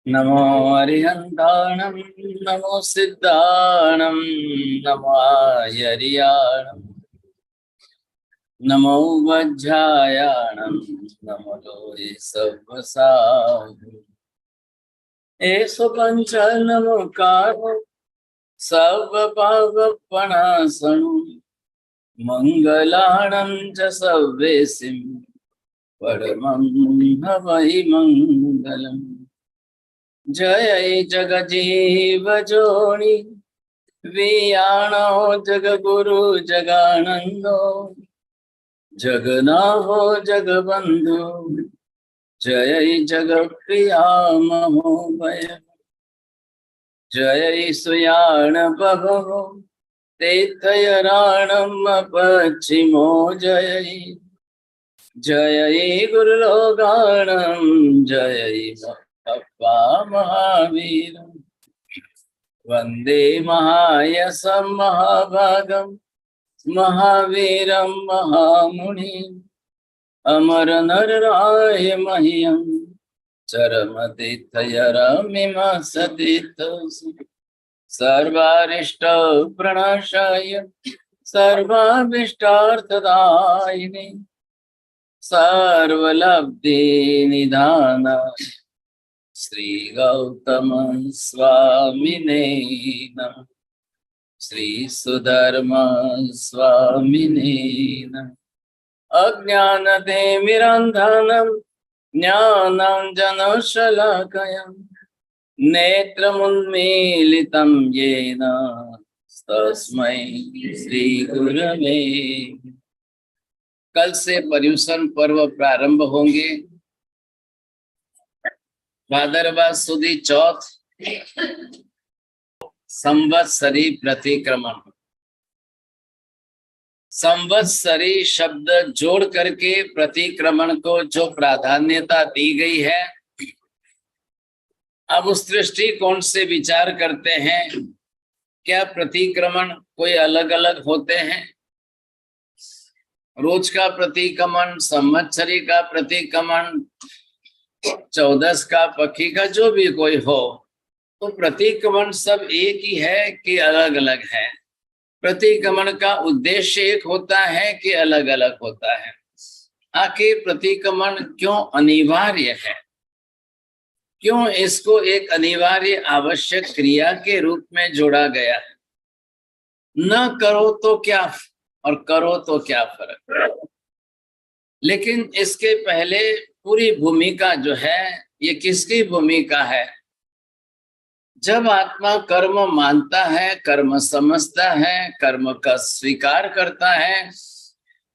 नमो हरिहंताणं नमो सिद्धाणं नमो हरियाणं नमो वज्रायाणं नमो लोहे सव्वसाहु एषु पंच नमोकारो सर्वपापप्रणाशनं मंगलाणं च सर्वेसिं परमं हवै मंगलम्। जय जगजीव जोनि वियाणो जगगुरु जगानंदो जगन्नाथो जगबंधु जय जगप्रिया महोदय जय सुयाण बभो तीर्थयराणम पश्चिमो जय जय गुरुलोगाणम जय अप्पा महावीर वंदे महायसं महाभागं महावीरं महामुनि अमर नरराय मह्यं चरमतीर्थयरमिमासतीर्थं सर्वारिष्ट प्रणाशाय सर्वाभीष्टार्थदायिने सर्वलब्धि निधानाय श्री गौतम स्वामिने नमः। श्री सुधर्म स्वामिने नमः। अज्ञानतिमिरान्धनं ज्ञानाञ्जनशलाकया नेत्रमुन्मीलितं येन तस्मै श्री गुरवे। कल से पर्युषण पर्व प्रारंभ होंगे। भादरवा सुदी चौथ संवत्सरी प्रतिक्रमण। संवत्सरी शब्द जोड़ करके प्रतिक्रमण को जो प्राधान्यता दी गई है, अब उस दृष्टिकोण से विचार करते हैं। क्या प्रतिक्रमण कोई अलग अलग होते हैं? रोज का प्रतिक्रमण, संवत्सरी का प्रतिक्रमण, 14 का, पक्षी का, जो भी कोई हो, तो प्रतिक्रमण सब एक ही है कि अलग अलग है? प्रतिक्रमण का उद्देश्य एक होता है कि अलग अलग होता है? आखिर प्रतिक्रमण क्यों अनिवार्य है? क्यों इसको एक अनिवार्य आवश्यक क्रिया के रूप में जोड़ा गया है? न करो तो क्या और करो तो क्या फर्क? लेकिन इसके पहले पूरी भूमिका जो है, ये किसकी भूमिका है? जब आत्मा कर्म मानता है, कर्म समझता है, कर्म का स्वीकार करता है,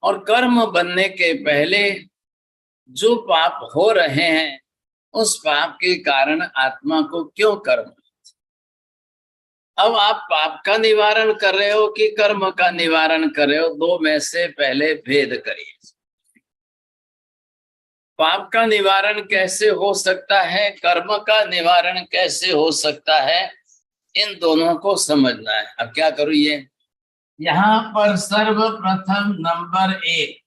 और कर्म बनने के पहले जो पाप हो रहे हैं, उस पाप के कारण आत्मा को क्यों कर्म? अब आप पाप का निवारण कर रहे हो कि कर्म का निवारण कर रहे हो? दो में से पहले भेद करिए। पाप का निवारण कैसे हो सकता है, कर्म का निवारण कैसे हो सकता है, इन दोनों को समझना है। अब क्या करूँ? यहाँ पर सर्वप्रथम नंबर 1,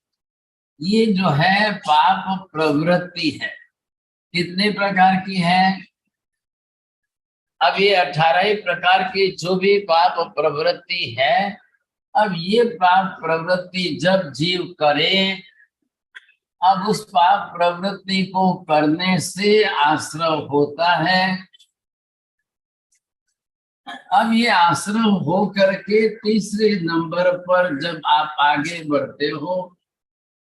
ये जो है पाप प्रवृत्ति है। कितने प्रकार की है? अब ये 18 प्रकार की जो भी पाप प्रवृत्ति है, अब ये पाप प्रवृत्ति जब जीव करे, अब उस पाप प्रवृत्ति को करने से आश्रव होता है। अब ये आश्रव हो करके तीसरे नंबर पर जब आप आगे बढ़ते हो,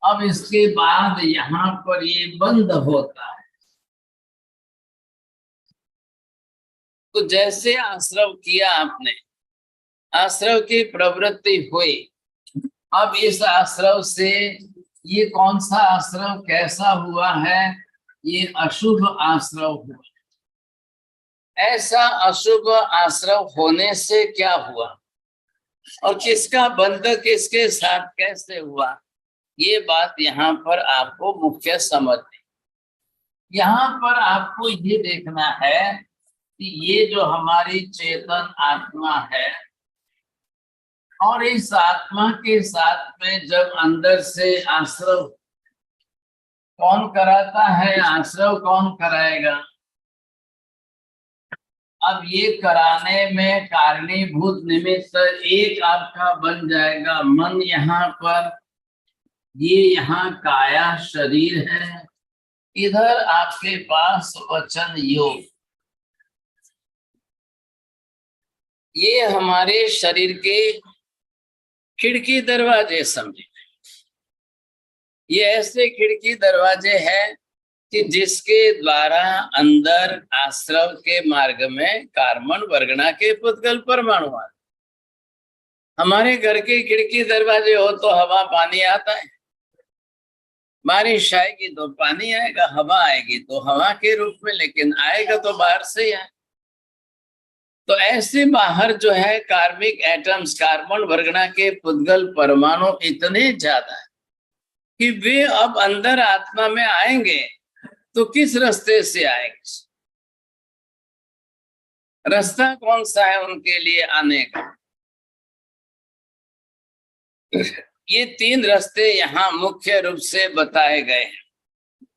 अब इसके बाद यहाँ पर ये बंद होता है। तो जैसे आश्रव किया आपने, आश्रव की प्रवृत्ति हुई, अब इस आश्रव से ये कौन सा आश्रव कैसा हुआ है? ये अशुभ आश्रव हुआ। ऐसा अशुभ आश्रव होने से क्या हुआ और किसका बंध किसके साथ कैसे हुआ, ये बात यहाँ पर आपको मुख्य समझनी। यहाँ पर आपको ये देखना है कि ये जो हमारी चेतन आत्मा है, और इस आत्मा के साथ में जब अंदर से आश्रव कौन कराता है? आश्रव कौन कराएगा? अब ये कराने में कारणीभूत निमित्त एक आपका बन जाएगा मन यहाँ पर, ये यहाँ काया शरीर है, इधर आपके पास वचन योग। ये हमारे शरीर के खिड़की दरवाजे समझे। ये ऐसे खिड़की दरवाजे हैं कि जिसके द्वारा अंदर आश्रव के मार्ग में कार्बन वर्गणा के पुद्गल परमाणु आते। हमारे घर के खिड़की दरवाजे हो तो हवा पानी आता है, बारिश आएगी तो पानी आएगा, हवा आएगी तो हवा के रूप में, लेकिन आएगा तो बाहर से ही आए। तो ऐसे बाहर जो है कार्मिक एटम्स, कार्बन वर्गणा के पुद्गल परमाणु इतने ज्यादा है कि वे अब अंदर आत्मा में आएंगे तो किस रास्ते से आएंगे? रास्ता कौन सा है उनके लिए आने का? ये तीन रास्ते यहाँ मुख्य रूप से बताए गए हैं।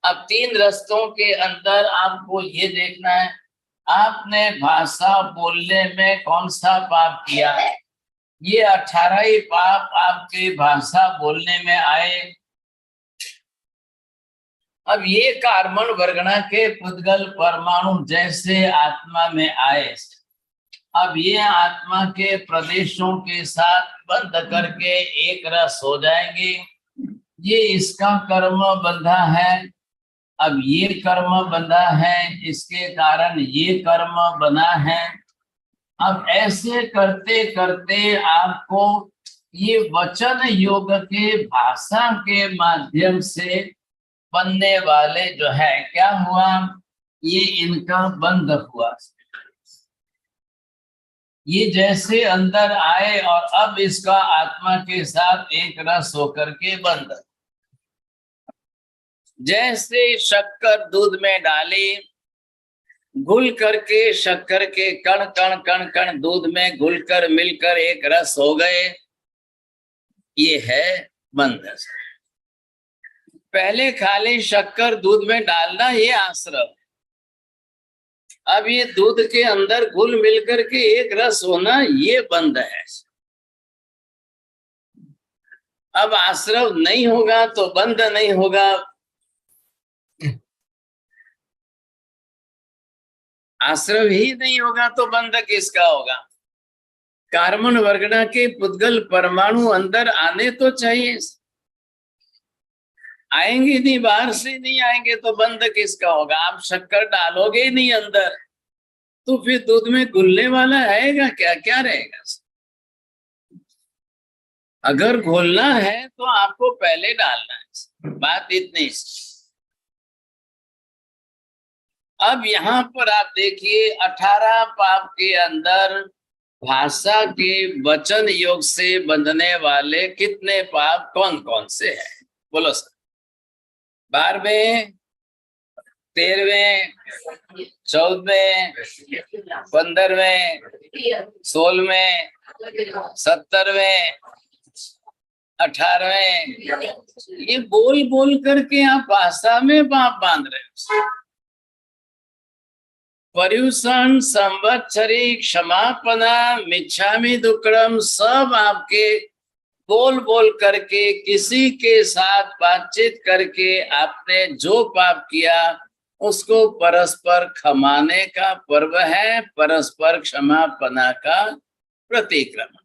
अब तीन रास्तों के अंदर आपको ये देखना है, आपने भाषा बोलने में कौन सा पाप किया? ये 18 ही पाप आपके भाषा बोलने में आए। अब ये कार्बन वर्गणा के पुद्गल परमाणु जैसे आत्मा में आए, अब ये आत्मा के प्रदेशों के साथ बंध करके एक रस हो जाएंगे। ये इसका कर्म बंधा है, अब ये कर्म बंधा है, इसके कारण ये कर्म बना है। अब ऐसे करते करते आपको ये वचन योग के भाषा के माध्यम से बनने वाले जो है क्या हुआ, ये इनका बंध हुआ। ये जैसे अंदर आए और अब इसका आत्मा के साथ एक रस होकर के बंध। जैसे शक्कर दूध में डाली, घुल करके शक्कर के कण कण कण कण दूध में घुलकर मिलकर एक रस हो गए, ये है बंध। पहले खाली शक्कर दूध में डालना ये आश्रव, अब ये दूध के अंदर घुल मिलकर के एक रस होना ये बंध है। अब आश्रव नहीं होगा तो बंध नहीं होगा। आश्रव ही नहीं होगा तो बंध किसका होगा? कार्बन वर्गणा के पुद्गल परमाणु अंदर आने तो चाहिए, आएंगे नहीं, बाहर से नहीं आएंगे तो बंध किसका होगा? आप शक्कर डालोगे ही नहीं अंदर तो फिर दूध में घुलने वाला रहेगा क्या? क्या रहेगा? अगर घोलना है तो आपको पहले डालना है, बात इतनी। अब यहाँ पर आप देखिए 18 पाप के अंदर भाषा के वचन योग से बंधने वाले कितने पाप कौन कौन से हैं? बोलो सर। 12वें, 13वें, 14वें, 15वें, 16वें, 17वें, 18वें, ये बोल बोल करके आप भाषा में पाप बांध रहे हो। पर्युषण, संवत्सरी, क्षमापना, मिच्छामि दुक्कडम, सब आपके बोल बोल करके किसी के साथ बातचीत करके आपने जो पाप किया उसको परस्पर क्षमाने का पर्व है, परस्पर क्षमापना का प्रतिक्रमण।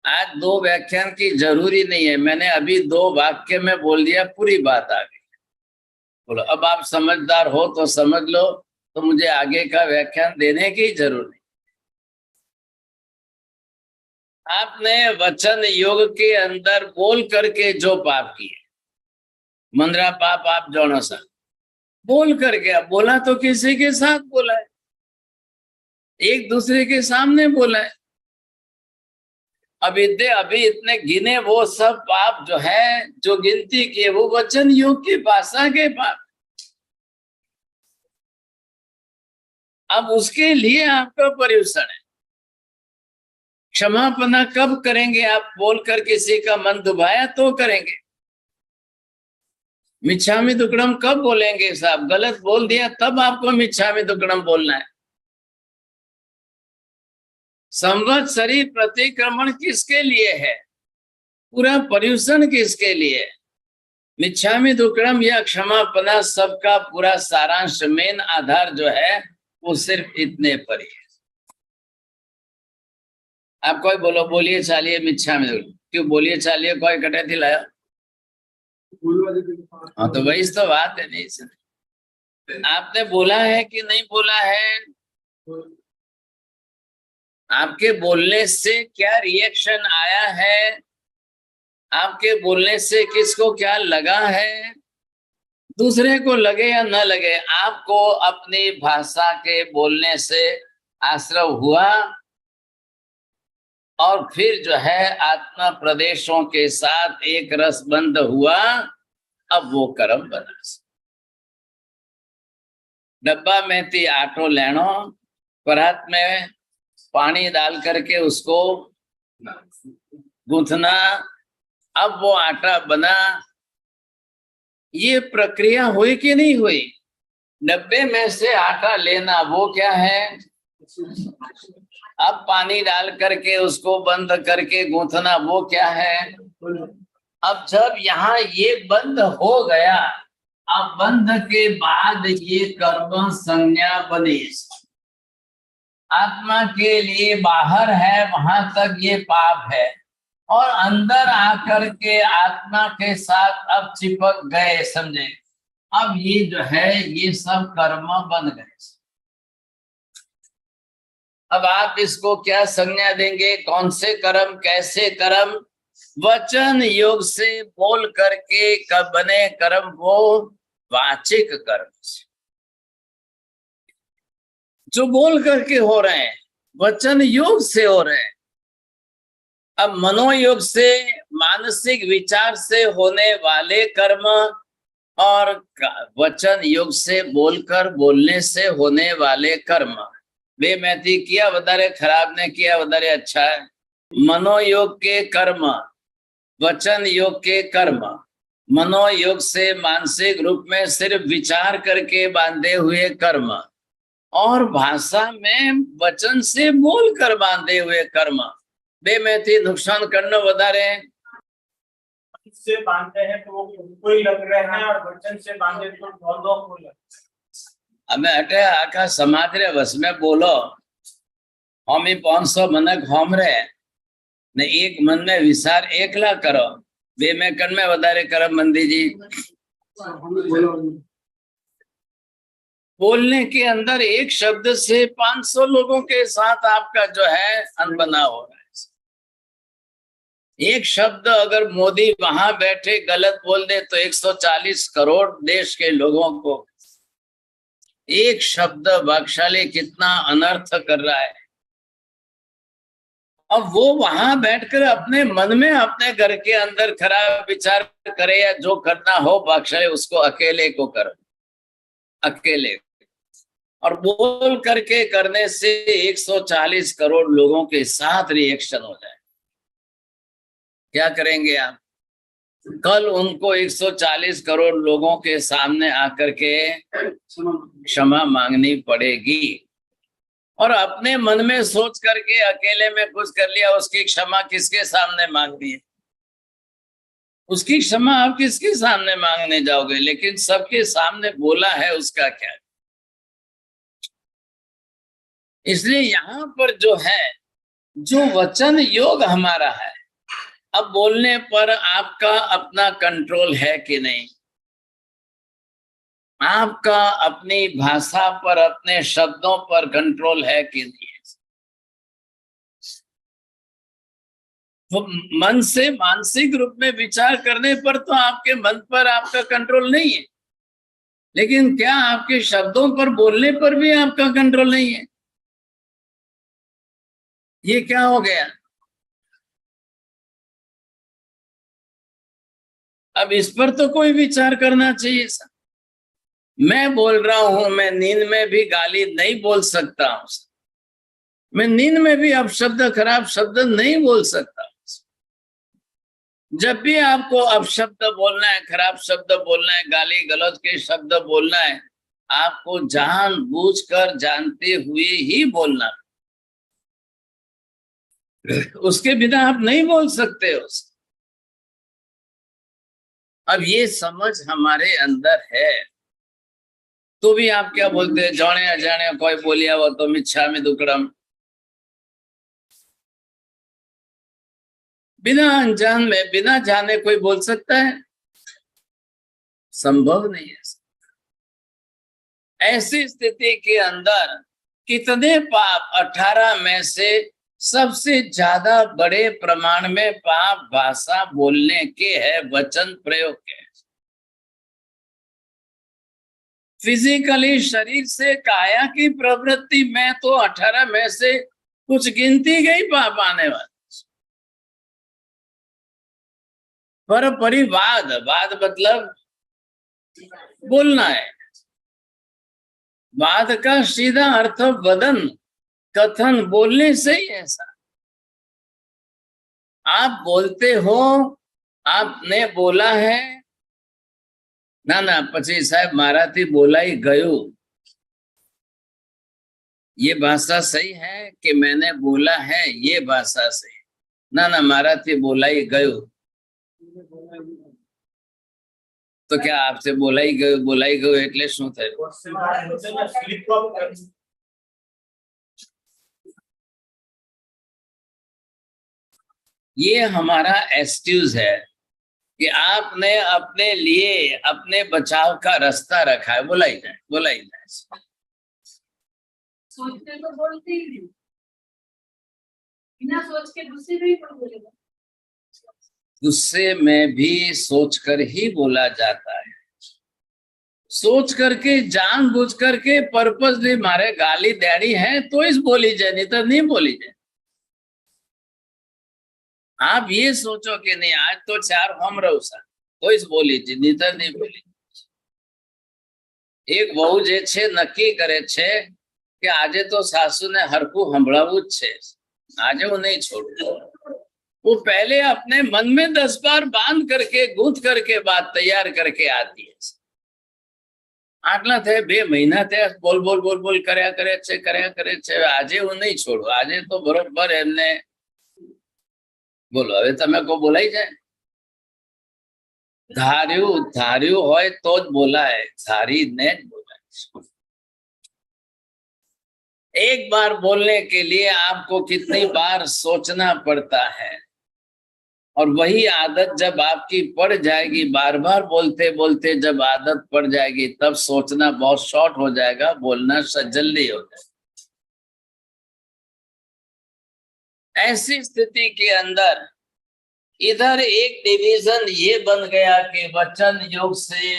आज 2 व्याख्यान की जरूरी नहीं है, मैंने अभी 2 वाक्य में बोल दिया, पूरी बात आ गई। बोलो, अब आप समझदार हो तो समझ लो, तो मुझे आगे का व्याख्यान देने की जरूरत नहीं। आपने वचन योग के अंदर बोल करके जो पाप किए, मंद्रा पाप आप जोनो सा बोल करके, अब बोला तो किसी के साथ बोला है, एक दूसरे के सामने बोला है। अभी इतने गिने वो सब पाप जो है, जो गिनती किए, वो वचन योग की भाषा के पाप। अब उसके लिए आपका पर्युषण है। क्षमापना कब करेंगे? आप बोलकर किसी का मन दुभाया तो करेंगे। मिच्छामि दुक्कडम कब बोलेंगे साहब? गलत बोल दिया तब आपको मिच्छामि दुक्कडम बोलना है। संवत्सरी प्रतिक्रमण किसके लिए है? पूरा पर्यूषण किसके लिए? मिच्छामि दुक्कडम या क्षमापना सबका पूरा सारांश, मेन आधार जो है वो सिर्फ इतने पर ही है। आप कोई बोलो, बोलिए चालिए मिच्छामि दुक्कडम, क्यों बोलिए चालिए कोई कटे थी लाया? हाँ तो वही तो बात है। नहीं सर, आपने बोला है कि नहीं बोला है? आपके बोलने से क्या रिएक्शन आया है? आपके बोलने से किसको क्या लगा है? दूसरे को लगे या न लगे, आपको अपनी भाषा के बोलने से आश्रव हुआ और फिर जो है आत्मा प्रदेशों के साथ एक रस बंद हुआ, अब वो कर्म बना। डब्बा में थी आटो लेनो, परात में पानी डाल करके उसको गूंथना, अब वो आटा बना। ये प्रक्रिया हुई कि नहीं हुई? डब्बे में से आटा लेना वो क्या है? अब पानी डाल करके उसको बंद करके गूंथना वो क्या है? अब जब यहाँ ये बंद हो गया, अब बंध के बाद ये कर्म संज्ञा बनी। आत्मा के लिए बाहर है, वहां तक ये पाप है, और अंदर आकर के आत्मा के साथ अब चिपक गए, समझे? अब ये जो है ये सब कर्म बन गए। अब आप इसको क्या संज्ञा देंगे? कौन से कर्म, कैसे कर्म? वचन योग से बोल करके कब बने कर्म? वो वाचिक कर्म जो बोल करके हो रहे हैं, वचन योग से हो रहे हैं। अब मनोयोग से, मानसिक विचार से होने वाले कर्म और वचन योग से बोलकर, बोलने से होने वाले कर्म, वे मैथी किया वधारे खराब ने किया वधारे अच्छा है। मनोयोग के कर्म, वचन योग के कर्म, मनोयोग से मानसिक रूप में सिर्फ विचार करके बांधे हुए कर्म, और भाषा में वचन से बोलकर बांधे हुए कर्म, बे में थी नुकसान करना वधारे। से बांधते हैं तो वो उनको ही लग रहे हैं, और वचन से बांधे तो दोनों को लग। हमें हटे आका समाज रे बस में बोलो, हम 500 मनक हम रे ने एक मन में विचार एकला करो, बे में कन में वधारे कर्म बंदी जी। बोलने के अंदर एक शब्द से 500 लोगों के साथ आपका जो है अनबना हो रहा है। एक शब्द अगर मोदी वहां बैठे गलत बोल दे तो 140 करोड़ देश के लोगों को एक शब्द भाग्यशाली कितना अनर्थ कर रहा है। अब वो वहां बैठकर अपने मन में, अपने घर के अंदर खराब विचार करे या जो करना हो भाग्यशाली उसको अकेले को करो, अकेले। और बोल करके करने से 140 करोड़ लोगों के साथ रिएक्शन हो जाए, क्या करेंगे आप? कल उनको 140 करोड़ लोगों के सामने आकर के क्षमा मांगनी पड़ेगी, और अपने मन में सोच करके अकेले में कुछ कर लिया, उसकी क्षमा किसके सामने मांगनी है? उसकी क्षमा आप किसके सामने मांगने जाओगे? लेकिन सबके सामने बोला है, उसका क्या? इसलिए यहाँ पर जो है, जो वचन योग हमारा है, अब बोलने पर आपका अपना कंट्रोल है कि नहीं? आपका अपनी भाषा पर, अपने शब्दों पर कंट्रोल है कि नहीं? तो मन से मानसिक रूप में विचार करने पर तो आपके मन पर आपका कंट्रोल नहीं है, लेकिन क्या आपके शब्दों पर बोलने पर भी आपका कंट्रोल नहीं है? ये क्या हो गया? अब इस पर तो कोई विचार करना चाहिए। मैं बोल रहा हूं, मैं नींद में भी गाली नहीं बोल सकता हूं, मैं नींद में भी अपशब्द, खराब शब्द नहीं बोल सकता। जब भी आपको अपशब्द बोलना है, खराब शब्द बोलना है, गाली गलौज के शब्द बोलना है, आपको जानबूझकर जानते हुए ही बोलना। उसके बिना आप नहीं बोल सकते हो। अब ये समझ हमारे अंदर है तो भी आप क्या बोलते हैं, जाने अजाने कोई बोलिया वो तो मिच्छामि दुक्कडम। बिना अनजान में, बिना जाने कोई बोल सकता है? संभव नहीं है। ऐसी स्थिति के अंदर कितने पाप, 18 में से सबसे ज्यादा बड़े प्रमाण में पाप भाषा बोलने के है, वचन प्रयोग के। फिजिकली शरीर से काया की प्रवृत्ति में तो 18 में से कुछ गिनती गई पाप आने वाले। पर परिवाद, वाद मतलब बोलना है। वाद का सीधा अर्थ वदन, कथन, बोलने से ही ऐसा। आप बोलते हो, आपने बोला है, ना ना પછી साहब माराथी बोलाई गयो, ये भाषा सही है कि मैंने बोला है, ये भाषा सही? ना ना माराथी बोलाई गयो। तो क्या आपसे बोलाई गयो એટલે શું થાય? ये हमारा एक्सक्यूज है कि आपने अपने लिए अपने बचाव का रास्ता रखा है। बोला ही जाए सोचते तो बोलते ही नहीं, बिना सोच के गुस्से में ही कोई बोलेगा। गुस्से में भी सोच कर ही बोला जाता है। सोच करके, जानबूझ करके, पर्पसली मारे गाली देनी है तो इस बोली जाए, नहीं तो नहीं बोली जाए। आप ये सोचो कि नहीं आज तो 4 होम रहू सा तो इस बोली जी, नहीं तो नहीं बोली। एक वहू जे छे नक्की करे छे कि आजे तो सासू ने हरकू संभळावू ज छे, आजे वो नहीं छोड़ू। वो पहले अपने मन में 10 बार बांध करके, गूंथ करके बात तैयार करके आती है। आटला थे 2 महीना थे बोल बोल बोल बोल कर्या करे छे, आजे वो नहीं छोड़ू, आजे तो बरोबर एमने बोलो। हवे तमे को बोलाई जाए? धार्यु होय तो ज बोलाय, धारी ने ज बोलाय। एक बार बोलने के लिए आपको कितनी बार सोचना पड़ता है, और वही आदत जब आपकी पड़ जाएगी, बार बार बोलते बोलते जब आदत पड़ जाएगी, तब सोचना बहुत शॉर्ट हो जाएगा, बोलना जल्दी हो जाएगा। ऐसी स्थिति के अंदर इधर एक डिवीजन ये बन गया कि वचन योग से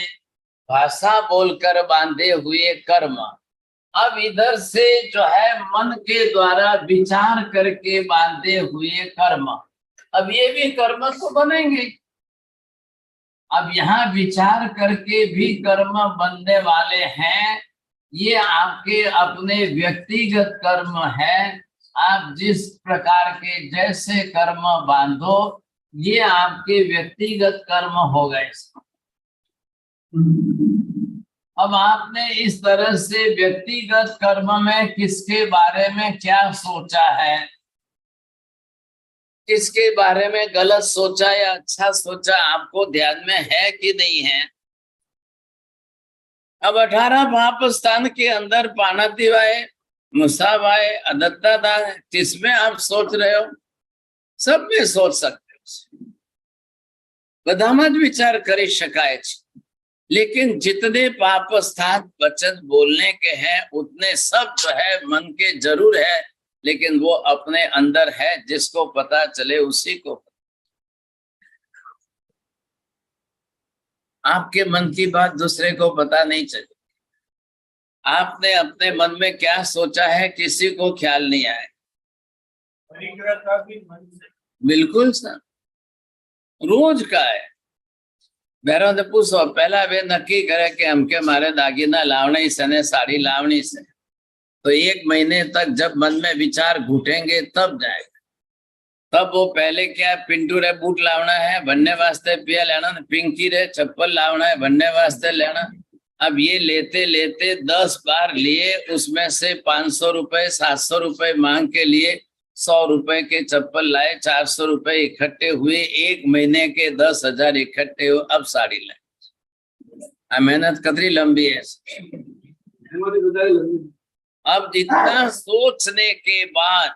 भाषा बोलकर बांधे हुए कर्म, अब इधर से जो है मन के द्वारा विचार करके बांधे हुए कर्म, अब ये भी कर्म तो बनेंगे। अब यहाँ विचार करके भी कर्म बनने वाले हैं। ये आपके अपने व्यक्तिगत कर्म है। आप जिस प्रकार के जैसे कर्म बांधो, ये आपके व्यक्तिगत कर्म हो गए। अब आपने इस तरह से व्यक्तिगत कर्म में किसके बारे में क्या सोचा है, किसके बारे में गलत सोचा या अच्छा सोचा, आपको ध्यान में है कि नहीं है? अब 18 पाप स्थान के अंदर पानातिवाय, मुसावाय, अदत्तादाय, किसमें आप सोच रहे हो? सब में सोच सकते हो, बधाમાં જ विचार કરી શકાય છે। लेकिन जितने पाप स्थान वचन बोलने के हैं, उतने सब जो है मन के जरूर है, लेकिन वो अपने अंदर है, जिसको पता चले उसी को। आपके मन की बात दूसरे को पता नहीं चले। आपने अपने मन में क्या सोचा है, किसी को ख्याल नहीं आए। बिल्कुल सर, रोज का है। बहरों से पूछो, पहला वे नक्की करे कि हमके मारे दागीना लावनी से ने साड़ी लावनी से, तो 1 महीने तक जब मन में विचार घुटेंगे तब जाएगा। तब वो पहले क्या पिंटू रे बूट लावना है बनने वास्ते पिया लेना, पिंकी रे चप्पल लावना है बनने वास्ते लेना। अब ये लेते लेते 10 बार लिए, उसमें से 500 रुपए 700 रुपए मांग के लिए 100 रुपए के चप्पल लाए, 400 रुपए इकट्ठे हुए, 1 महीने के 10,000 इकट्ठे हो, अब साड़ी लाए। मेहनत कतरी लंबी है। अब इतना सोचने के बाद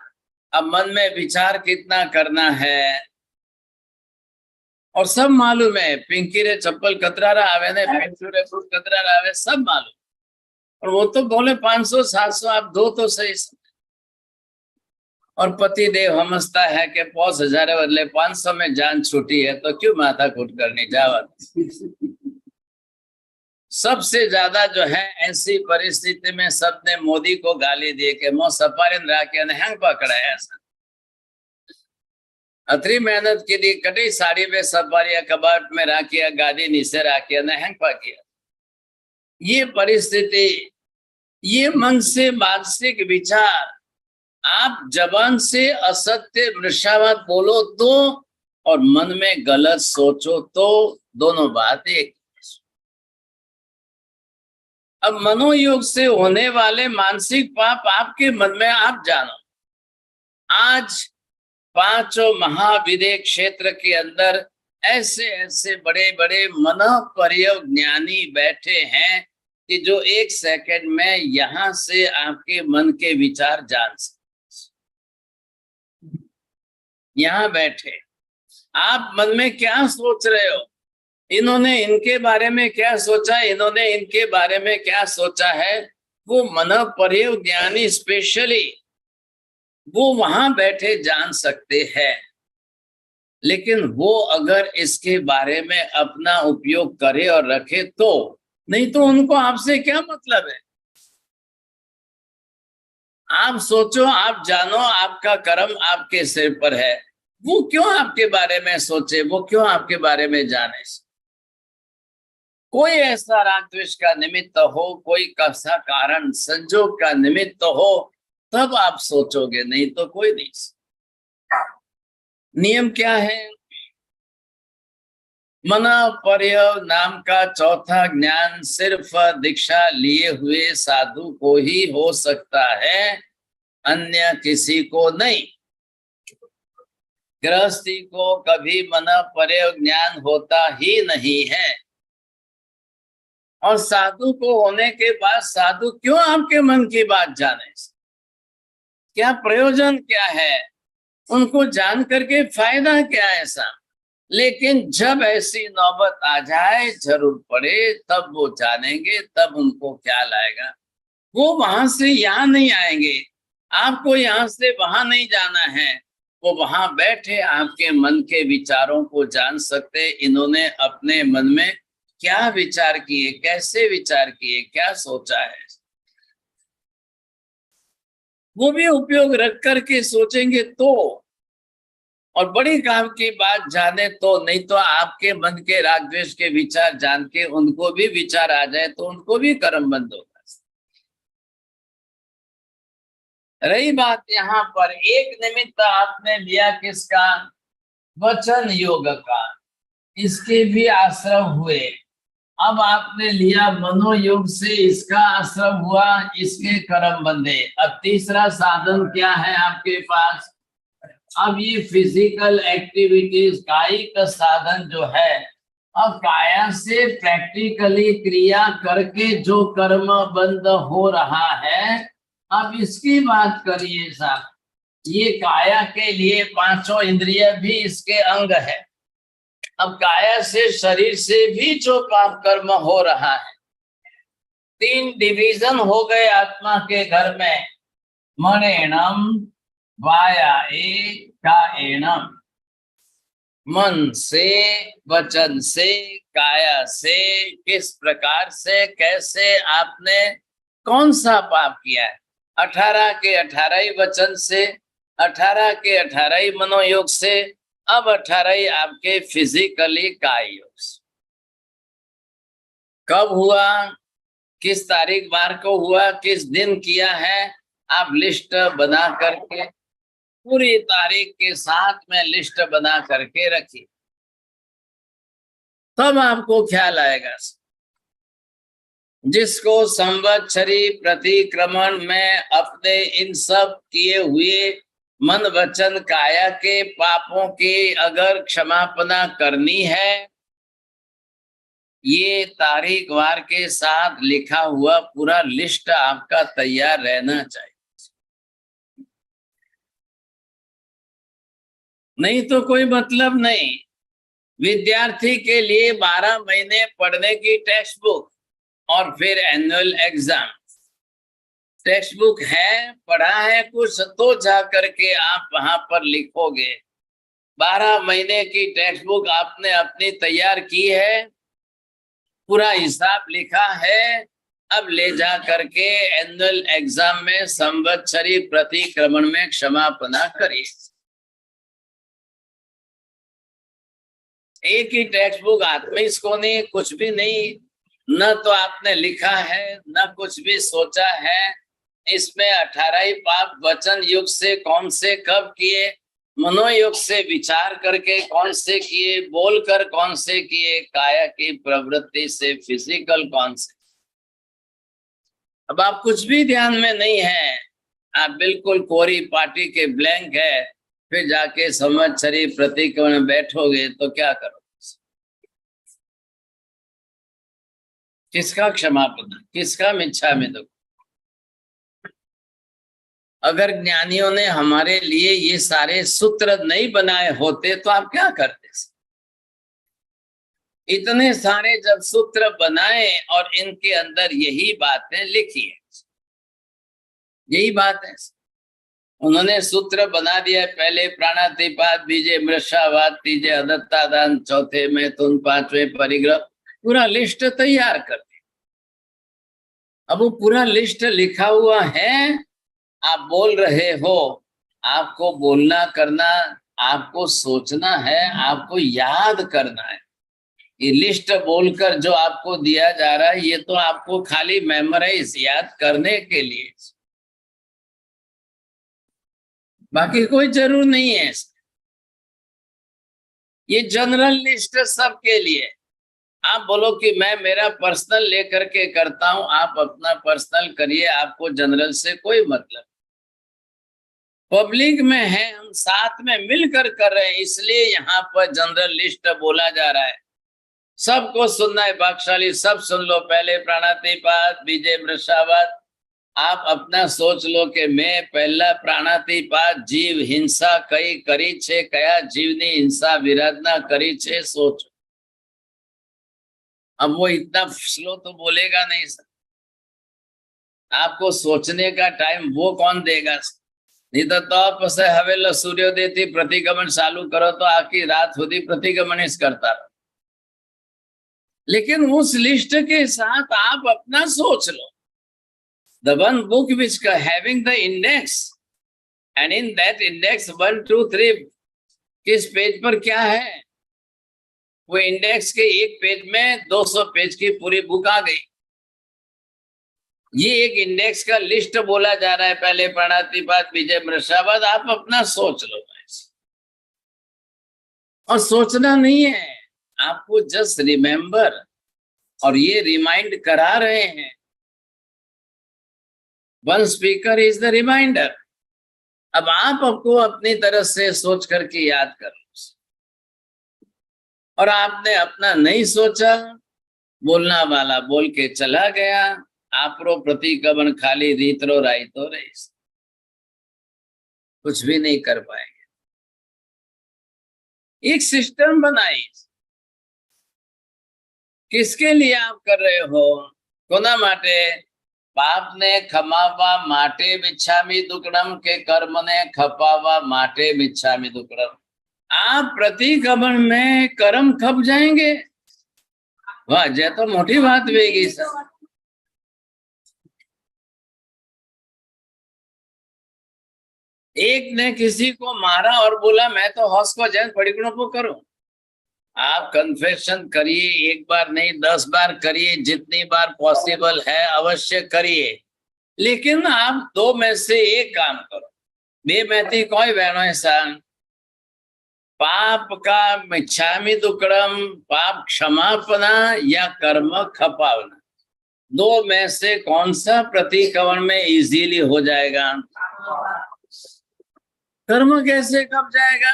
अब मन में विचार कितना करना है, और सब मालूम है पिंकी रे चप्पल कतरा रहा आवे ने पिंटू रे बूट कतरा रहा आवे, सब मालूम। और वो तो बोले 500-700 आप दो तो सही। और पति देव समझता है कि 5,000 बदले 500 में जान छूटी है तो क्यों माथा कूट करनी जावत। सबसे ज्यादा जो है ऐसी परिस्थिति में सबने मोदी को गाली दे के मो सपारिन राके हैंग पकड़ा ऐसा अतरी मेहनत की दी कटी साड़ी में सपारिया कबाट में राखिया गादी नीचे राखिया ने हैंग पाकिया। ये परिस्थिति, ये मन से मानसिक विचार, आप जबान से असत्य मृषावाद बोलो तो और मन में गलत सोचो तो दोनों बात एक। अब मनोयोग से होने वाले मानसिक पाप आपके मन में आप जानो। आज 5 महाविदेह क्षेत्र के अंदर ऐसे ऐसे बड़े बड़े मनोपर्यव ज्ञानी बैठे हैं कि जो 1 सेकंड में यहां से आपके मन के विचार जान सकते। यहां बैठे आप मन में क्या सोच रहे हो, इन्होंने इनके बारे में क्या सोचा, इन्होंने इनके बारे में क्या सोचा है, वो मनोपर्यव ज्ञानी स्पेशली वो वहां बैठे जान सकते हैं। लेकिन वो अगर इसके बारे में अपना उपयोग करे और रखे तो, नहीं तो उनको आपसे क्या मतलब है। आप सोचो, आप जानो, आपका कर्म आपके सिर पर है, वो क्यों आपके बारे में सोचे, वो क्यों आपके बारे में जाने। कोई ऐसा राग द्वेष का निमित्त हो, कोई कैसा कारण संजोग का निमित्त हो, तब आप सोचोगे, नहीं तो कोई नहीं। नियम क्या है, मनोपर्यव नाम का चौथा ज्ञान सिर्फ दीक्षा लिए हुए साधु को ही हो सकता है, अन्य किसी को नहीं। गृहस्थी को कभी मनोपर्यव ज्ञान होता ही नहीं है। और साधु को होने के बाद साधु क्यों आपके मन की बात जाने, क्या प्रयोजन क्या है, उनको जान करके फायदा क्या है ऐसा। लेकिन जब ऐसी नौबत आ जाए, जरूर पड़े, तब वो जानेंगे, तब उनको क्या लाएगा। वो वहां से यहाँ नहीं आएंगे, आपको यहाँ से वहां नहीं जाना है, वो वहां बैठे आपके मन के विचारों को जान सकते। इन्होंने अपने मन में क्या विचार किए, कैसे विचार किए, क्या सोचा है, वो भी उपयोग रख करके सोचेंगे तो, और बड़ी काम की बात जाने तो, नहीं तो आपके मन के राग द्वेष के विचार जान के उनको भी विचार आ जाए तो उनको भी कर्म बंद होगा। रही बात यहाँ पर एक निमित्त आपने लिया किसका, वचन योग का, इसके भी आश्रम हुए। अब आपने लिया मनोयोग से, इसका आश्रम हुआ, इसके कर्म बंधे। अब तीसरा साधन क्या है आपके पास, अब ये फिजिकल एक्टिविटीज, कायिक साधन जो है, अब काया से प्रैक्टिकली क्रिया करके जो कर्म बंध हो रहा है, अब इसकी बात करिए साहब। ये काया के लिए 5 इंद्रिय भी इसके अंग है। अब काया से, शरीर से भी जो पाप कर्म हो रहा है, 3 डिवीजन हो गए आत्मा के घर में, मनेनम वायाए काएनम। मन से, वचन से, काया से, किस प्रकार से, कैसे आपने कौन सा पाप किया है। 18 के 18 ही वचन से, 18 के 18 ही मनोयोग से, अब 18 ही आपके फिजिकली काय योग से। कब हुआ, किस तारीख बार को हुआ, किस दिन किया है, आप लिस्ट बना करके पूरी तारीख के साथ में लिस्ट बना करके रखिए, तब आपको ख्याल आएगा। जिसको संवत्सरी प्रतिक्रमण में अपने इन सब किए हुए मन वचन काया के पापों की अगर क्षमापना करनी है, ये तारीख वार के साथ लिखा हुआ पूरा लिस्ट आपका तैयार रहना चाहिए। नहीं तो कोई मतलब नहीं। विद्यार्थी के लिए 12 महीने पढ़ने की टेक्स्ट बुक और फिर एनुअल एग्जाम। टेक्स्ट बुक है, पढ़ा है कुछ तो जा करके आप वहां पर लिखोगे। 12 महीने की टेक्स्ट बुक आपने अपनी तैयार की है, पूरा हिसाब लिखा है, अब ले जा करके एनुअल एग्जाम में संवत्सरी प्रतिक्रमण में क्षमापना करिए। एक ही टेक्स्ट बुक आत्मिक को नहीं, कुछ भी नहीं, न तो आपने लिखा है न कुछ भी सोचा है। इसमें 18 ही पाप वचन युग से कौन से कब किए, मनोयुग से विचार करके कौन से किए, बोलकर कौन से किए, काया की प्रवृत्ति से फिजिकल कौन से। अब आप कुछ भी ध्यान में नहीं है, आप बिल्कुल कोरी पार्टी के ब्लैंक है, फिर जाके संवत्सरी प्रतिक्रमण में बैठोगे तो क्या करोगे? किसका क्षमापण, किसका मिच्छामि दुक्कड़म? अगर ज्ञानियों ने हमारे लिए ये सारे सूत्र नहीं बनाए होते तो आप क्या करते? इतने सारे जब सूत्र बनाए और इनके अंदर यही बातें लिखी है, यही बात है। उन्होंने सूत्र बना दिया, पहले प्राणातिपात, बीजे मृषावात, तीजे अदत्तादान, चौथे मैथुन, पांचवें परिग्रह, पूरा लिस्ट तैयार कर दी। अब वो पूरा लिस्ट लिखा हुआ है, आप बोल रहे हो, आपको बोलना करना, आपको सोचना है, आपको याद करना है। ये लिस्ट बोलकर जो आपको दिया जा रहा है, ये तो आपको खाली मेमोराइज याद करने के लिए, बाकी कोई जरूर नहीं है। ये जनरल लिस्ट सबके लिए। आप बोलो कि मैं मेरा पर्सनल लेकर के करता हूं, आप अपना पर्सनल करिए, आपको जनरल से कोई मतलब। पब्लिक में है, हम साथ में मिलकर कर रहे हैं, इसलिए यहाँ पर जनरल लिस्ट बोला जा रहा है। सबको सुनना है, भागशाली सब सुन लो। पहले प्राणातिपात, बीजे मृषावात। आप अपना सोच लो कि मैं पहला प्राणातिपात, जीव हिंसा कई करी छे, कया जीवनी हिंसा विराधना करी छे, सोचो। अब वो इतना स्लो तो बोलेगा नहीं सर, आपको सोचने का टाइम वो कौन देगा? नहीं तो पसे हवेला सूर्योदय थी प्रतिगमन चालू करो तो आखी रात સુધી प्रतिगमन ही करता रहो। लेकिन उस लिस्ट के साथ आप अपना सोच लो। The one book which having the index, and in that index 1, 2, 3 किस पेज पर क्या है, वो इंडेक्स के एक पेज में 200 पेज की पूरी बुक आ गई। ये एक इंडेक्स का लिस्ट बोला जा रहा है, पहले प्राणातिपात, बीजे मृषावात। आप अपना सोच लो। और सोचना नहीं है, आपको जस्ट रिमेम्बर, और ये रिमाइंड करा रहे हैं। One speaker is the reminder. अब आप आपको अपनी तरफ से सोच करके याद करो। और आपने अपना नहीं सोचा, बोलना वाला बोल के चला गया। आपरो प्रतिगमन खाली रीतरो राइतो रही, कुछ भी नहीं कर पाएंगे। एक सिस्टम बनाई, किसके लिए आप कर रहे हो? कोना माटे? पाप ने खमावा माटे मिच्छामि दुक्कड़म के कर्म ने खपावा माटे मिच्छामि दुक्कड़म। आप प्रतिगमन में कर्म खप जाएंगे, वाह, जय तो मोटी बात वेगी सर। एक ने किसी को मारा और बोला मैं तो हौस को जैन पड़िकड़ों को करूं। आप कन्फेशन करिए, एक बार नहीं 10 बार करिए, जितनी बार पॉसिबल है अवश्य करिए। लेकिन आप 2 में से एक काम करो। બે માંથી કોઈ બહેનો ऐसा पाप का मिच्छामि दुक्कडम, पाप क्षमापना या कर्म खपावना, दो में से कौन सा प्रतिक्रमण में इजीली हो जाएगा? कर्म कैसे कब जाएगा?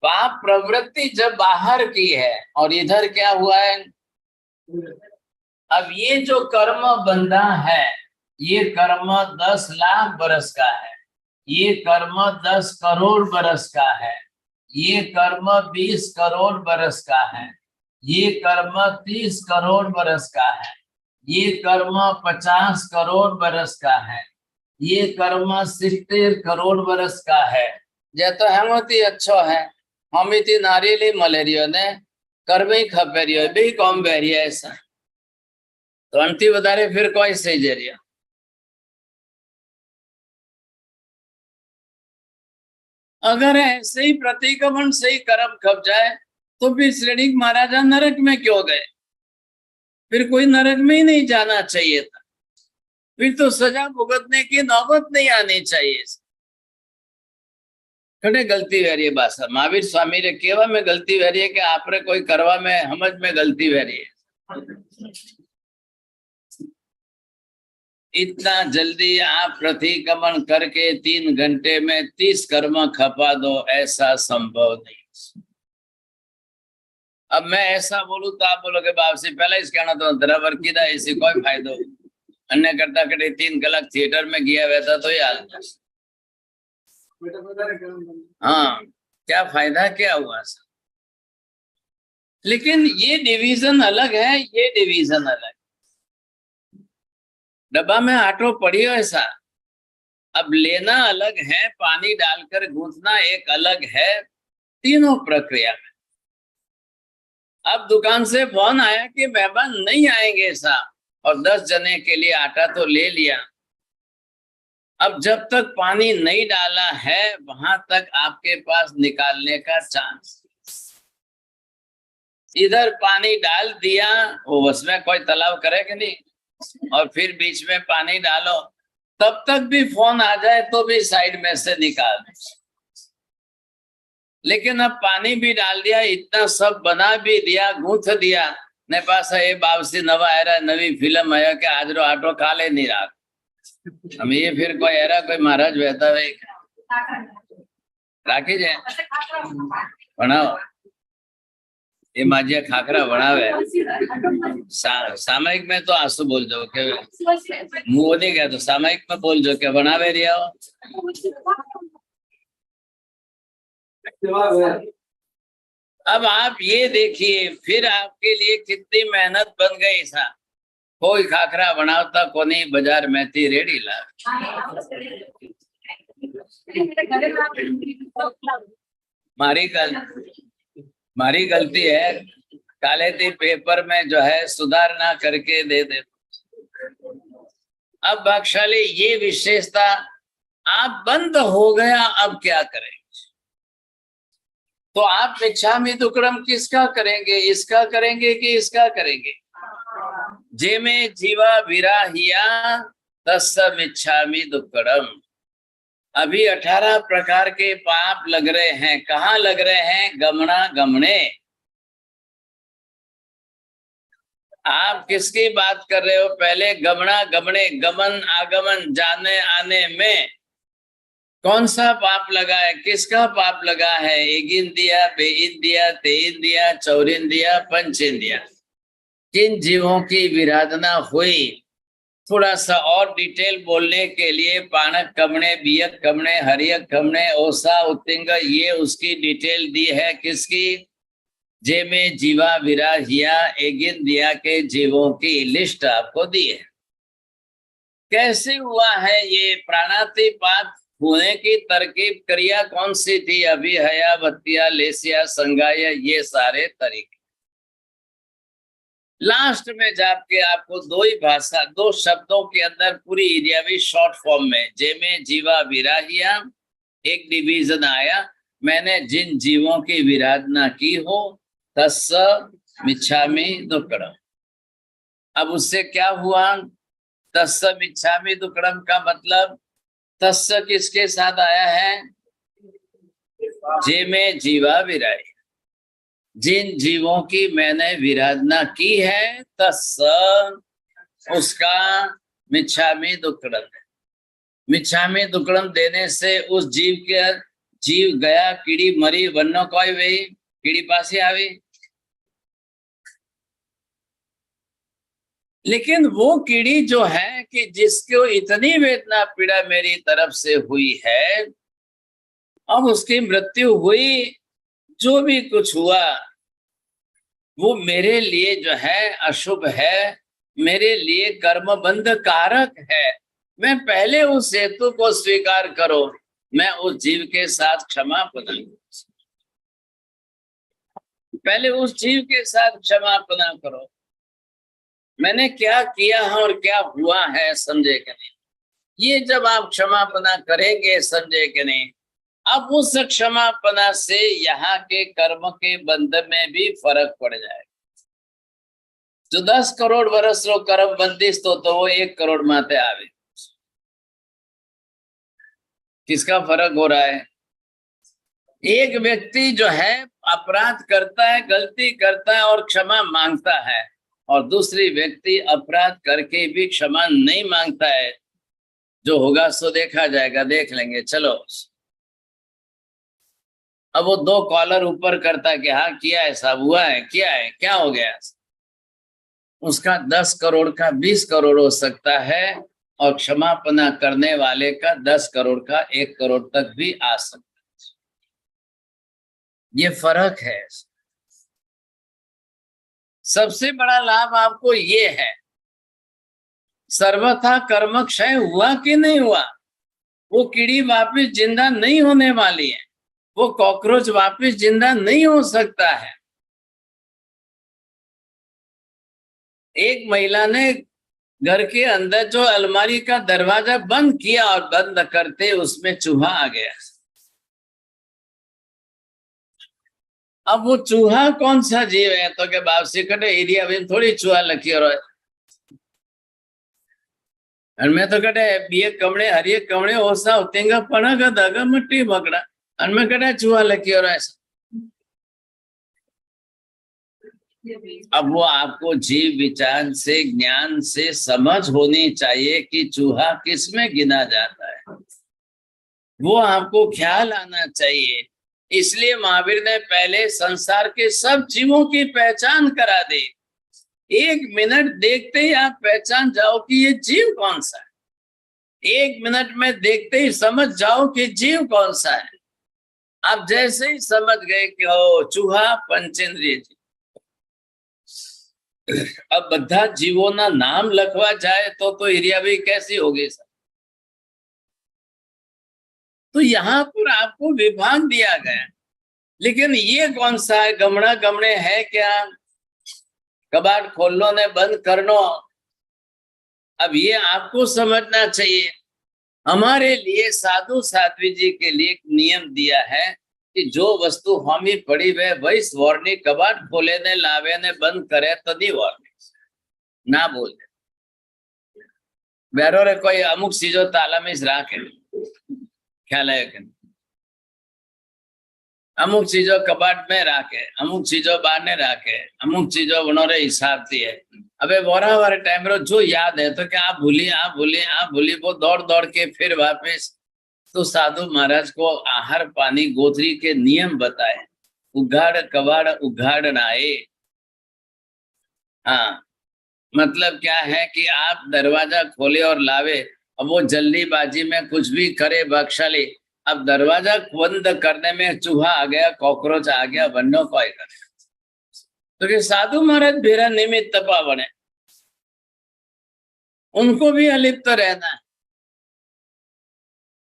पाप प्रवृत्ति जब बाहर की है और इधर क्या हुआ है? अब ये जो कर्म बंधा है, ये कर्म 10 लाख बरस का है, ये कर्म 10 करोड़ बरस का है, ये कर्म 20 करोड़ बरस का है, ये कर्म 30 करोड़ बरस का है, ये कर्म 50 करोड़ बरस का है, ये कर्म 70 करोड़ बरस का है। जे तो हेमती अच्छो है, हमीती नारियली मलेरियो ने कर्म ही खपेरियो भी कम बेरिया ऐसा तो अंति વધારે फिर कोई सही जरिया। अगर ऐसे ही प्रतिक्रमण से ही कर्म खप जाए तो फिर श्रेणी महाराजा नरक में क्यों गए? फिर कोई नरक में ही नहीं जाना चाहिए था, फिर तो सजा भुगतने की नौबत नहीं आनी चाहिए। कटे गलती वेरी भाषा महावीर स्वामी रे केवा में गलती वेरी है कि आपरे कोई करवा में समझ में गलती वेरी है। इतना जल्दी आप प्रतिक्रमण करके 3 घंटे में 30 कर्म खपा दो, ऐसा संभव नहीं। अब मैं ऐसा बोलूं तो आप बोलोगे बाप से पहले इस कहना तो बराबर कीधा ऐसी कोई फायदो अन्य करता कटे 3 कलाक थिएटर में गया वैसा तो याद। हाँ, क्या फायदा क्या हुआ? लेकिन ये डिवीजन अलग है, ये डिवीजन अलग। डब्बा में आटो पड़ी हो ऐसा, अब लेना अलग है, पानी डालकर गूंथना एक अलग है, तीनों प्रक्रिया में। अब दुकान से फोन आया कि मेहमान नहीं आएंगे ऐसा, और 10 जने के लिए आटा तो ले लिया। अब जब तक पानी नहीं डाला है वहां तक आपके पास निकालने का चांस। इधर पानी डाल दिया, वो उसमें कोई तलाव करे कि नहीं, और फिर बीच में पानी डालो, तब तक भी फोन आ जाए तो भी साइड में से निकाल। लेकिन अब पानी भी डाल दिया, इतना सब बना भी दिया, गूंथ दिया ने पास ये बावसी नवा आया नवी फिल्म आया कि आज रो आटो काले नहीं रहा। हम ये फिर कोई एरा कोई महाराज बहता है राखी जाए बनाओ ये माजिया खाखरा बनावे। सामयिक में तो आंसू बोल जो के मुंह नहीं गया तो सामयिक में बोल जो के बनावे रिया हो। अब आप ये देखिए फिर आपके लिए कितनी मेहनत बन गई सा। कोई खाखरा बनावता कोनी बाजार में थी रेडी ला। मारी गलती है, काले थी पेपर में जो है सुधार ना करके दे दे। अब भाग्यशाली ये विशेषता आप बंद हो गया, अब क्या करें? तो आप मिच्छामि दुक्कडम किसका करेंगे? इसका करेंगे कि इसका करेंगे? जे में जीवा विराहिया तस्य मिच्छामि दुक्कडम। अभी 18 प्रकार के पाप लग रहे हैं। कहाँ लग रहे हैं? गमना गमने। आप किसकी बात कर रहे हो? पहले गमना गमने, गमन आगमन, जाने आने में कौन सा पाप लगा है? किसका पाप लगा है? एक इंद्रिया, बे इंद्रिया, ते इंद्रिया, चौर इंद्रिया, पंच इंद्रिया। किन जीवों की विराधना हुई? थोड़ा सा और डिटेल बोलने के लिए पाणक कमने, बियक कमने, हरियक कमने, ओसा उत्तिंग, ये उसकी डिटेल दी है। किसकी? जे में जीवा विराहिया एगिन दिया के जीवों की लिस्ट आपको दी है। कैसे हुआ है ये? प्राणातिपात होने की तरकीब क्रिया कौन सी थी? अभी हया, बत्तिया, लेसिया, संगाया, ये सारे तरीके। लास्ट में जाके आपको दो ही भाषा, 2 शब्दों के अंदर पूरी एरिया शॉर्ट फॉर्म में जे में जीवा विराहिया एक डिवीजन आया। मैंने जिन जीवों की विराधना की हो तस्य मिच्छामि दुक्कडम। अब उससे क्या हुआ? तस्य मिच्छामि दुक्कडम का मतलब तस्य किसके साथ आया है? जे में जीवा विराय, जिन जीवों की मैंने विराधना की है, तस्य उसका मिच्छामि दुक्कडम। मिच्छामि दुक्कडम देने से उस जीव गया, कीड़ी मरी, वन्नो कोई वही कीड़ी पासे आवी। लेकिन वो कीड़ी जो है कि जिसको इतनी वेदना पीड़ा मेरी तरफ से हुई है, अब उसकी मृत्यु हुई, जो भी कुछ हुआ वो मेरे लिए जो है अशुभ है, मेरे लिए कर्मबंध कारक है। मैं पहले उस हेतु को स्वीकार करो, मैं उस जीव के साथ क्षमा प्रदान करूं, पहले उस जीव के साथ क्षमा प्रदान करो। मैंने क्या किया है और क्या हुआ है, समझे कि नहीं? ये जब आप क्षमापना करेंगे, समझे कि नहीं, अब उस क्षमापना से यहाँ के कर्म के बंध में भी फर्क पड़ जाएगा। जो 10 करोड़ वर्ष रो कर्म बंदिश तो वो 1 करोड़ माते आवे। किसका फर्क हो रहा है? एक व्यक्ति जो है अपराध करता है, गलती करता है और क्षमा मांगता है, और दूसरी व्यक्ति अपराध करके भी क्षमा नहीं मांगता है। जो होगा सो देखा जाएगा, देख लेंगे, चलो। अब वो 2 कॉलर ऊपर करता है कि हाँ किया है, साहब हुआ है, किया है, क्या हो गया? उसका 10 करोड़ का 20 करोड़ हो सकता है, और क्षमापना करने वाले का 10 करोड़ का 1 करोड़ तक भी आ सकता है। ये फर्क है। सबसे बड़ा लाभ आपको ये है, सर्वथा कर्म क्षय हुआ कि नहीं हुआ, वो कीड़ी वापिस जिंदा नहीं होने वाली है, वो कॉकरोच वापिस जिंदा नहीं हो सकता है। एक महिला ने घर के अंदर जो अलमारी का दरवाजा बंद किया और बंद करते उसमें चूहा आ गया। अब वो चूहा कौन सा जीव है? तो के बाप से कटे एरिया में थोड़ी चूहा लकी और मैं तो कटे बीए कमड़े हरिये कमड़े ओसा उतेंगा पना का दागा मट्टी बकड़ा मैं कटे चूहा लकी और ऐसा। अब वो आपको जीव विचार से, ज्ञान से समझ होनी चाहिए कि चूहा किस में गिना जाता है, वो आपको ख्याल आना चाहिए। इसलिए महावीर ने पहले संसार के सब जीवों की पहचान करा दी। 1 मिनट देखते ही आप पहचान जाओ कि ये जीव कौन सा है। 1 मिनट में देखते ही समझ जाओ कि जीव कौन सा है। आप जैसे ही समझ गए कि ओ चूहा पंचेंद्रिय जीव। अब बधा जीवों ना नाम लखवा जाए तो एरिया भी कैसी होगी सर? तो यहाँ पर आपको विभाग दिया गया, लेकिन ये कौन सा है? गमड़ा गमड़े है क्या? कबाड़ खोलनो ने बंद करनो। अब ये आपको समझना चाहिए। हमारे लिए साधु साध्वी जी के लिए एक नियम दिया है कि जो वस्तु हमी पड़ी वही वार्निंग, कबाड़ खोले ने लावे ने बंद करे तभी वार्निंग ना बोले। बेरो रे कोई अमुक चीजों ताला में राखे, ख्याल है कि अमुक चीजों कबाड़ में राखे, अमुक चीजों बाहर राखे, अमुक चीजों उन्होंने हिसाब दिए। अबे बोरा वाले टाइम रो जो याद है तो क्या आप भूली वो दौड़ दौड़ के फिर वापस। तो साधु महाराज को आहार पानी गोत्री के नियम बताए। उघाड़ कबाड़ उघाड़ नाए। हाँ, मतलब क्या है कि आप दरवाजा खोले और लावे, अब वो जल्दीबाजी में कुछ भी करे बख्शाली। अब दरवाजा बंद करने में चूहा आ गया, कॉकरोच आ गया, बन्नो कोई करे तो कि साधु महाराज बेरा निमित्त पावने, उनको भी अलिप्त रहना है।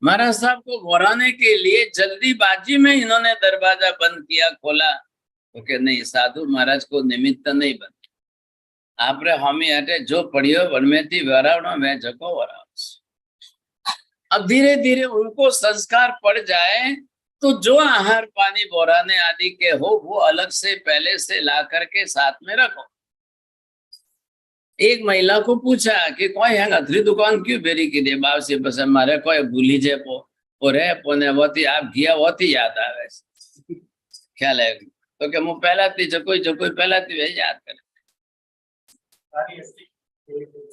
महाराज साहब को घोराने के लिए जल्दीबाजी में इन्होंने दरवाजा बंद किया, खोला तो कि नहीं, साधु महाराज को निमित्त नहीं बन। आपरे हमी हटे जो पढ़ियो वनमें थी वरावना में जको वराव। अब धीरे धीरे उनको संस्कार पड़ जाए तो जो आहार पानी बोराने आदि के हो वो अलग से पहले से ला करके साथ में रखो। एक महिला को पूछा कि कोई है अथरी दुकान क्यों बेरी की दे बाप से बस मारे कोई भूली जे पो रे पोने वती आप गया वती याद आवे ख्याल है तो के मु पहला थी जो कोई पहला थी वही याद करे।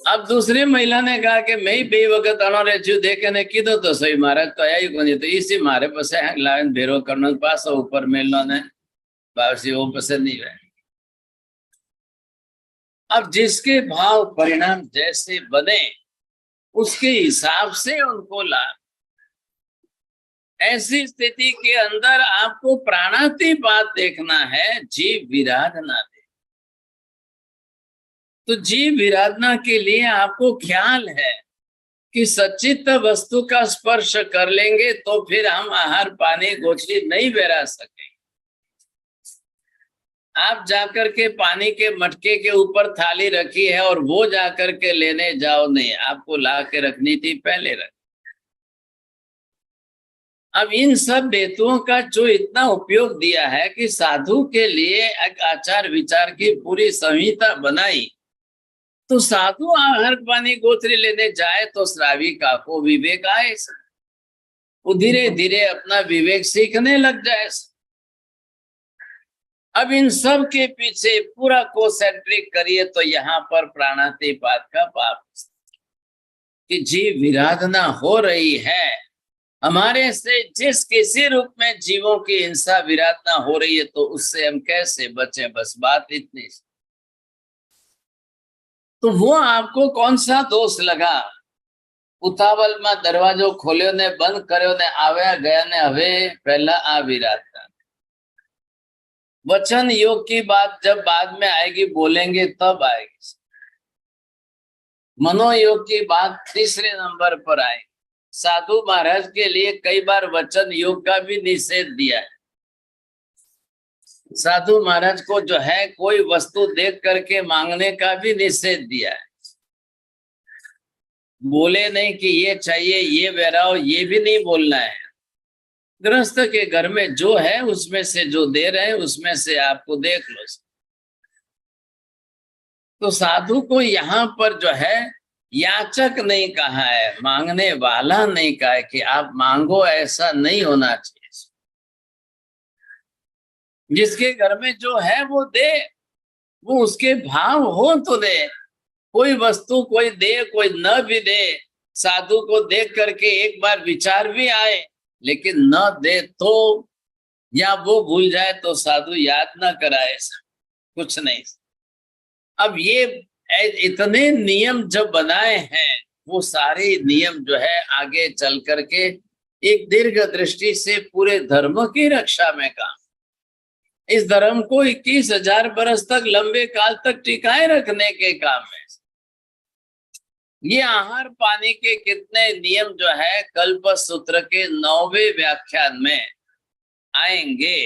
अब दूसरी महिला ने कहा कि मैं ही बे वक्त अणो रे जू देखे ने कीधो तो सही महाराज तो आई कोनी तो इसी मारे पसे लाइन भेरो करनो पास ऊपर मेलनो ने बावसी वो पसंद नहीं है। अब जिसके भाव परिणाम जैसे बने उसके हिसाब से उनको लाभ। ऐसी स्थिति के अंदर आपको प्राणातिपात देखना है, जीव विराधना दे। तो जीव विराधना के लिए आपको ख्याल है कि सच्चित वस्तु का स्पर्श कर लेंगे तो फिर हम आहार पानी गोचरी नहीं बेरा सकेंगे। आप जाकर के पानी के मटके के ऊपर थाली रखी है और वो जाकर के लेने जाओ नहीं, आपको ला के रखनी थी पहले रख। अब इन सब हेतुओं का जो इतना उपयोग दिया है कि साधु के लिए एक आचार विचार की पूरी संहिता बनाई, तो साधु आहार पानी गोत्री लेने जाए तो श्राविका को विवेक आए, वो धीरे धीरे अपना विवेक सीखने लग जाए। अब इन सब के पीछे पूरा कोसेंट्रिक करिए तो यहाँ पर प्राणातिपात का पाप कि जीव विराधना हो रही है हमारे से, जिस किसी रूप में जीवों की हिंसा विराधना हो रही है तो उससे हम कैसे बचें, बस बात इतनी। तो वो आपको कौन सा दोष लगा, उतावल में दरवाजो खोल्यो ने बंद कर्यो ने आव्या गया ने हवे पहला आ विराधना। वचन योग की बात जब बाद में आएगी बोलेंगे तब आएगी। मनोयोग की बात तीसरे नंबर पर आएगी। साधु महाराज के लिए कई बार वचन योग का भी निषेध दिया है। साधु महाराज को जो है कोई वस्तु देख करके मांगने का भी निषेध दिया है। बोले नहीं कि ये चाहिए ये वेराओ, ये भी नहीं बोलना है। गृहस्थ के घर में जो है उसमें से जो दे रहे हैं उसमें से आपको देख लो। तो साधु को यहाँ पर जो है याचक नहीं कहा है, मांगने वाला नहीं कहा है कि आप मांगो, ऐसा नहीं होना चाहिए। जिसके घर में जो है वो दे, वो उसके भाव हो तो दे। कोई वस्तु कोई दे कोई न भी दे, साधु को देख करके एक बार विचार भी आए, लेकिन न दे तो या वो भूल जाए तो साधु याद ना कराए, कुछ नहीं। अब ये इतने नियम जब बनाए हैं, वो सारे नियम जो है आगे चल करके एक दीर्घ दृष्टि से पूरे धर्म की रक्षा में काम, इस धर्म को 21,000 बरस तक लंबे काल तक टिकाए रखने के काम में। ये आहार पानी के कितने नियम जो है कल्प सूत्र के 9वें व्याख्यान में आएंगे।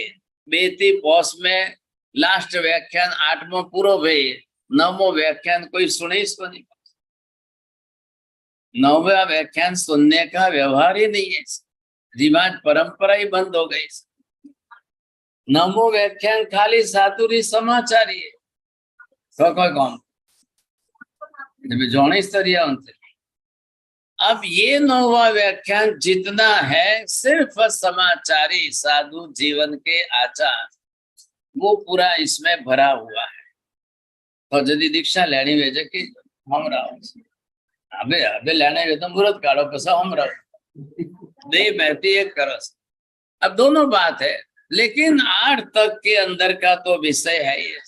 बेती पौष में लास्ट व्याख्यान 8वां पूरा भई, 9वां व्याख्यान कोई सुने इसको नहीं। 9वां व्याख्यान सुनने का व्यवहार ही नहीं है, रिवाज परंपरा ही बंद हो गई। 9वां व्याख्यान खाली सातुरी समाचारी है। तो कोई कौन अब ये 9वां व्याख्यान जितना है सिर्फ समाचारी साधु जीवन के आचार, वो पूरा इसमें भरा हुआ है। तो यदि दीक्षा लेनी वेजे कि हम अबे अबे लेने वे तो मुहूर्त काढ़ो पसा हम दे महती एक करस। अब दोनों बात है, लेकिन 8 तक के अंदर का तो विषय है ये।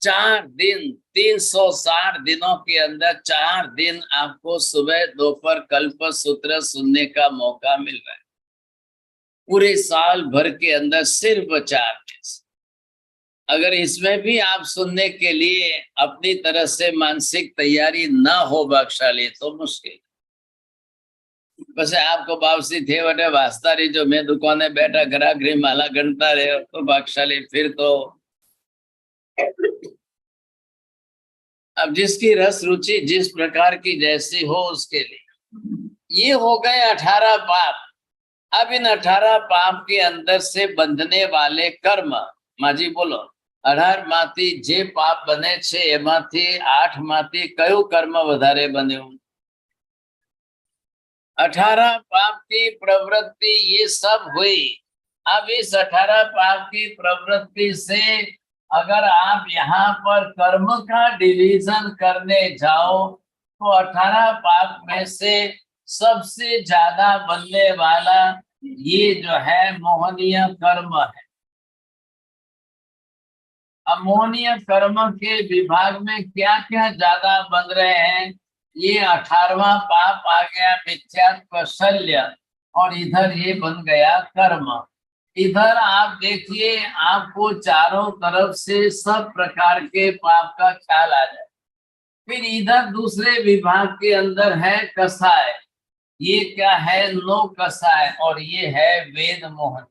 4 दिन 360 दिनों के अंदर 4 दिन आपको सुबह दोपहर कल्प सूत्र सुनने का मौका मिल रहा है। पूरे साल भर के अंदर सिर्फ 4 दिन। अगर इसमें भी आप सुनने के लिए अपनी तरफ से मानसिक तैयारी ना हो भागशाली तो मुश्किल। बस आपको वापसी थे बटे वास्ता रही जो मैं दुकाने बैठा घरा गृह माला गणता रहे तो भागशाली। फिर तो अब जिसकी रस रुचि जिस प्रकार की जैसी हो उसके लिए। ये हो गए 18 पाप। अब इन 18 पाप के अंदर से बंधने वाले कर्म, माँ जी बोलो, 18 માંથી જે પાપ બને છે એમાંથી 8 માંથી કયું કર્મ વધારે બન્યું? 18 पाप की प्रवृत्ति ये सब हुई। अब इस 18 पाप की प्रवृत्ति से अगर आप यहाँ पर कर्म का डिवीजन करने जाओ तो 18 पाप में से सबसे ज्यादा बनने वाला ये जो है मोहनीय कर्म है। अमोनीय कर्म के विभाग में क्या क्या ज्यादा बन रहे हैं? ये 18वां पाप आ गया मिथ्यात्व शल्य, और इधर ये बन गया कर्म। इधर आप देखिए, आपको चारों तरफ से सब प्रकार के पाप का ख्याल आ जाए। फिर इधर दूसरे विभाग के अंदर है कसाय। ये क्या है? नो कसाय, और ये है वेद मोहन।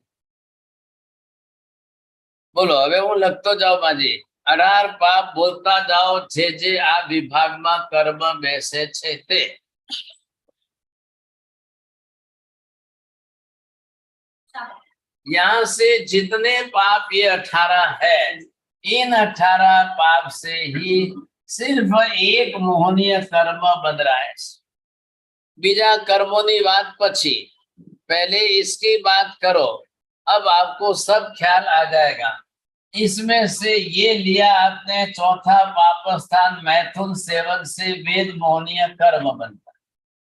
बोलो હવે હું લખતો જાઉં માજી। 18 પાપ બોલતા જાઓ જે આ વિભાગમાં કર્મ બેસે છે તે। यहाँ से जितने पाप ये 18 है, इन 18 पाप से ही सिर्फ एक मोहनीय कर्म बन रहा है। बीजा कर्मों बात पछी, पहले इसकी बात करो, अब आपको सब ख्याल आ जाएगा। इसमें से ये लिया आपने चौथा पाप स्थान मैथुन सेवन से वेद मोहनीय कर्म बनता।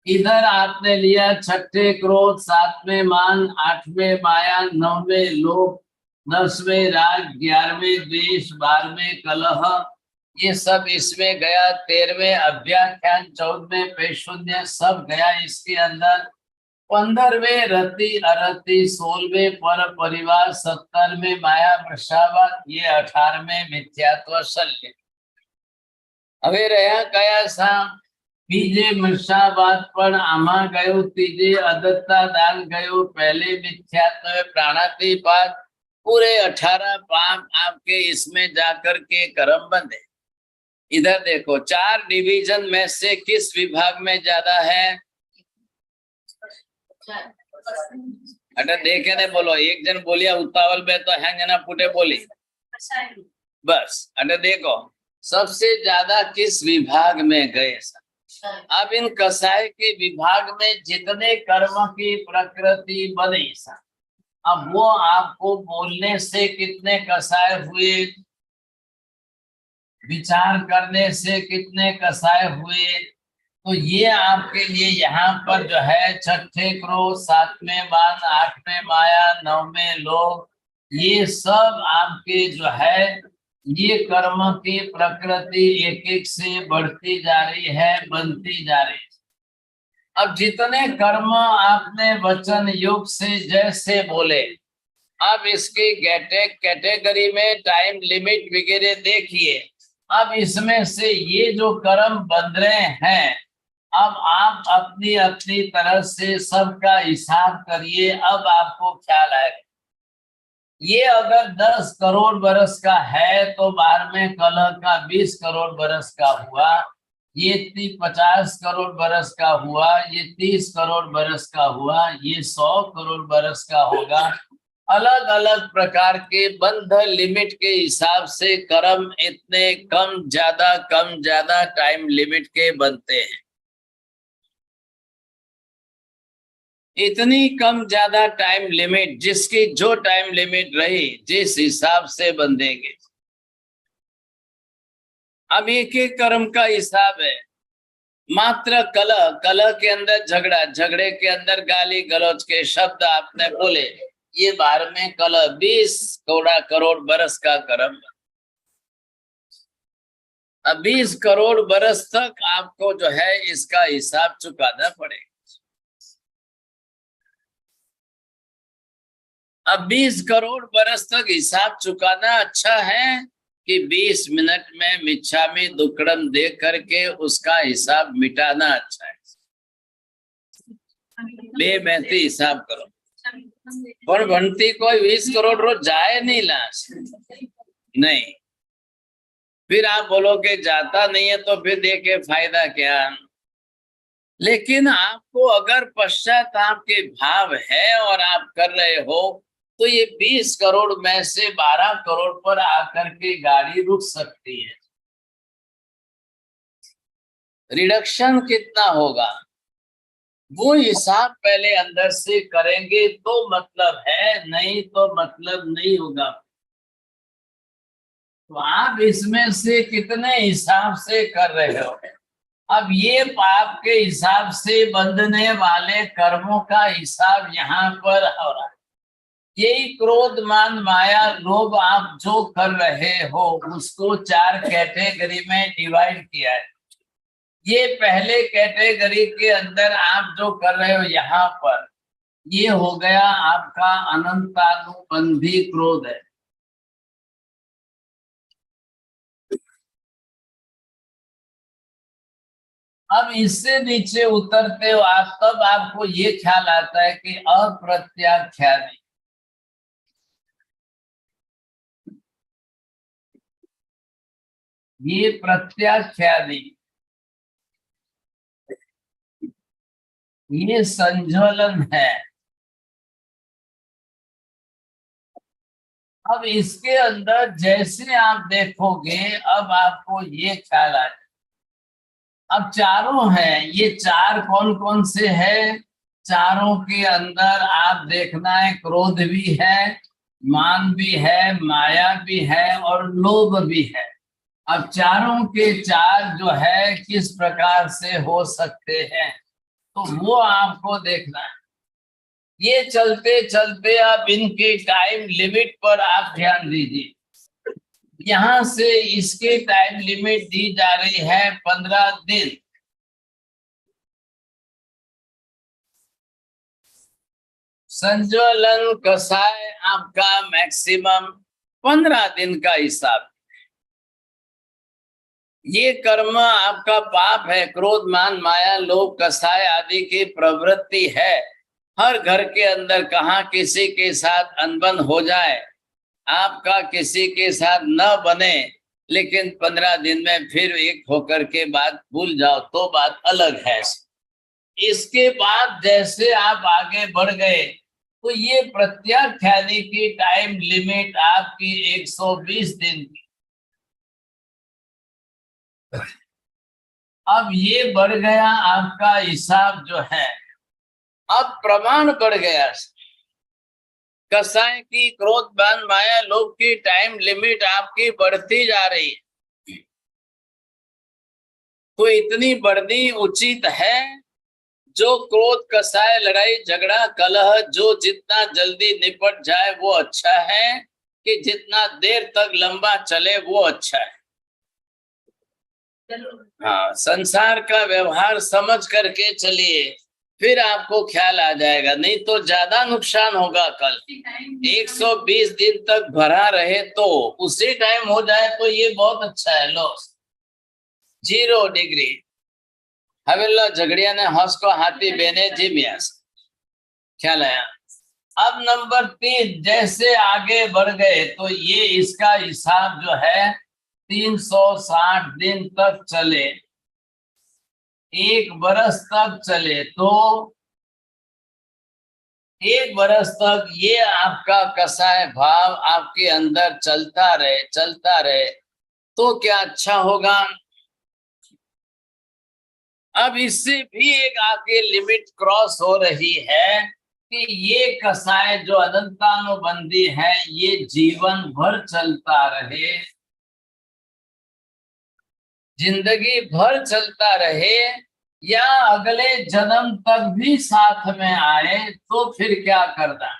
इधर आपने लिया छठे क्रोध, 7वें मान, 8वें माया, 9वें लोभ, 10वें राग, 11वें द्वेष, 12वें कलह, ये सब इसमें गया। 13वें अभ्याख्यान, 14वें पैशून्य, सब गया इसके अंदर। 15वें रति अरति, 16वें पर परिवार, 17वें माया वृषावाद, ये 18वें मिथ्यात्व शल्य। હવે રહ્યા કયા સામ? બીજે મૃષાવાદ પણ આમાં ગયો, ત્રીજે અદત્તા દાન ગયો, पहले मिथ्यात्व प्राणातिपात, पूरे 18 पाप आपके इसमें जाकर के कर्म बंधे। इधर देखो, 4 डिवीजन में से किस विभाग में ज्यादा है? अरे देखे ने बोलो, एक जन बोलिया उतावल में तो है जना फूटे बोली बस। अरे देखो सबसे ज्यादा किस विभाग में गए? अब इन कसाय के विभाग में जितने कर्म की प्रकृति बनी, अब वो आपको बोलने से कितने कसाय हुए, विचार करने से कितने कसाय हुए, तो ये आपके लिए यहाँ पर जो है छठे क्रोध, 7वें मान, 8वें माया, 9वें लोभ, ये सब आपके जो है ये कर्म की प्रकृति एक एक से बढ़ती जा रही है, बनती जा रही है। अब जितने कर्म आपने वचन योग से जैसे बोले, अब इसकी कैटेगरी में टाइम लिमिट वगैरह देखिए। अब इसमें से ये जो कर्म बन रहे हैं, अब आप अपनी अपनी तरफ से सबका हिसाब करिए। अब आपको ख्याल आएगा, ये अगर 10 करोड़ बरस का है तो 12वें कलह का 20 करोड़ बरस का हुआ, ये 50 करोड़ बरस का हुआ, ये 30 करोड़ बरस का हुआ, ये 100 करोड़ बरस का होगा। अलग अलग प्रकार के बंध लिमिट के हिसाब से कर्म इतने कम ज्यादा टाइम लिमिट के बनते हैं। इतनी कम ज्यादा टाइम लिमिट, जिसकी जो टाइम लिमिट रही जिस हिसाब से बंधेंगे। अब एक एक कर्म का हिसाब है। मात्र कलह के अंदर झगड़ा, झगड़े के अंदर गाली गलौज के शब्द आपने बोले, ये 12वें कलह 20 करोड़ बरस का कर्म। अब 20 करोड़ बरस तक आपको जो है इसका हिसाब चुकाना पड़ेगा। अब 20 करोड़ बरस तक हिसाब चुकाना अच्छा है कि 20 मिनट में मिच्छामी दुक्कड़म दे करके उसका हिसाब मिटाना अच्छा है? बेमेहनती हिसाब करो, पर बनती कोई 20 करोड़ रोज जाए नहीं लाश नहीं। फिर आप बोलोगे जाता नहीं है तो फिर देखे फायदा क्या। लेकिन आपको अगर पश्चाताप के भाव है और आप कर रहे हो तो ये 20 करोड़ में से 12 करोड़ पर आकर के गाड़ी रुक सकती है। रिडक्शन कितना होगा वो हिसाब पहले अंदर से करेंगे तो मतलब है, नहीं तो मतलब नहीं होगा। तो आप इसमें से कितने हिसाब से कर रहे हो? अब ये पाप के हिसाब से बंधने वाले कर्मों का हिसाब यहाँ पर हो रहा है। यही क्रोध मान माया लोभ आप जो कर रहे हो उसको 4 कैटेगरी में डिवाइड किया है। ये पहले कैटेगरी के अंदर आप जो कर रहे हो यहाँ पर, ये हो गया आपका अनंतानुबंधी क्रोध है। अब इससे नीचे उतरते हो आप, तब आपको ये ख्याल आता है कि अप्रत्याख्याति। ये प्रत्याख्याति, ये संज्वलन है। अब इसके अंदर जैसे आप देखोगे अब आपको ये ख्याल आए। अब चारों हैं, ये 4 कौन कौन से हैं? चारों के अंदर आप देखना है, क्रोध भी है, मान भी है, माया भी है और लोभ भी है। अब चारों के 4 जो है किस प्रकार से हो सकते हैं तो वो आपको देखना है। ये चलते चलते आप इनकी टाइम लिमिट पर आप ध्यान दीजिए। यहां से इसके टाइम लिमिट दी जा रही है 15 दिन। संज्वलन कसाय आपका मैक्सिमम 15 दिन का हिसाब। ये कर्म आपका पाप है, क्रोध मान माया लोभ कसाय आदि की प्रवृत्ति है। हर घर के अंदर कहाँ किसी के साथ अनबन हो जाए, आपका किसी के साथ न बने, लेकिन 15 दिन में फिर एक होकर के बात भूल जाओ तो बात अलग है। इसके बाद जैसे आप आगे बढ़ गए तो ये प्रत्याख्याति की टाइम लिमिट आपकी 120 दिन की। अब ये बढ़ गया आपका हिसाब जो है। अब प्रमाण बढ़ गया। कसाय की क्रोध मान माया लोभ की टाइम लिमिट आपकी बढ़ती जा रही है। तो इतनी बढ़नी उचित है। जो क्रोध कसाय लड़ाई झगड़ा कलह जो जितना जल्दी निपट जाए वो अच्छा है, कि जितना देर तक लंबा चले वो अच्छा है। हाँ, संसार का व्यवहार समझ करके चलिए, फिर आपको ख्याल आ जाएगा। नहीं तो ज्यादा नुकसान होगा। कल 120 दिन तक भरा रहे तो उसी टाइम हो जाए तो ये बहुत अच्छा है। लो 0 डिग्री हवेला झगड़िया ने हंस को हाथी बेने जी म्यास। ख्याल आया? अब नंबर 3 जैसे आगे बढ़ गए तो ये इसका हिसाब जो है 360 दिन तक चले, 1 बरस तक चले, तो 1 बरस तक ये आपका कसाय भाव आपके अंदर चलता रहे तो क्या अच्छा होगा। अब इससे भी एक आगे लिमिट क्रॉस हो रही है कि ये कसाय जो अनंतानुबंधी है ये जीवन भर चलता रहे, जिंदगी भर चलता रहे, या अगले जन्म तक भी साथ में आए तो फिर क्या करना।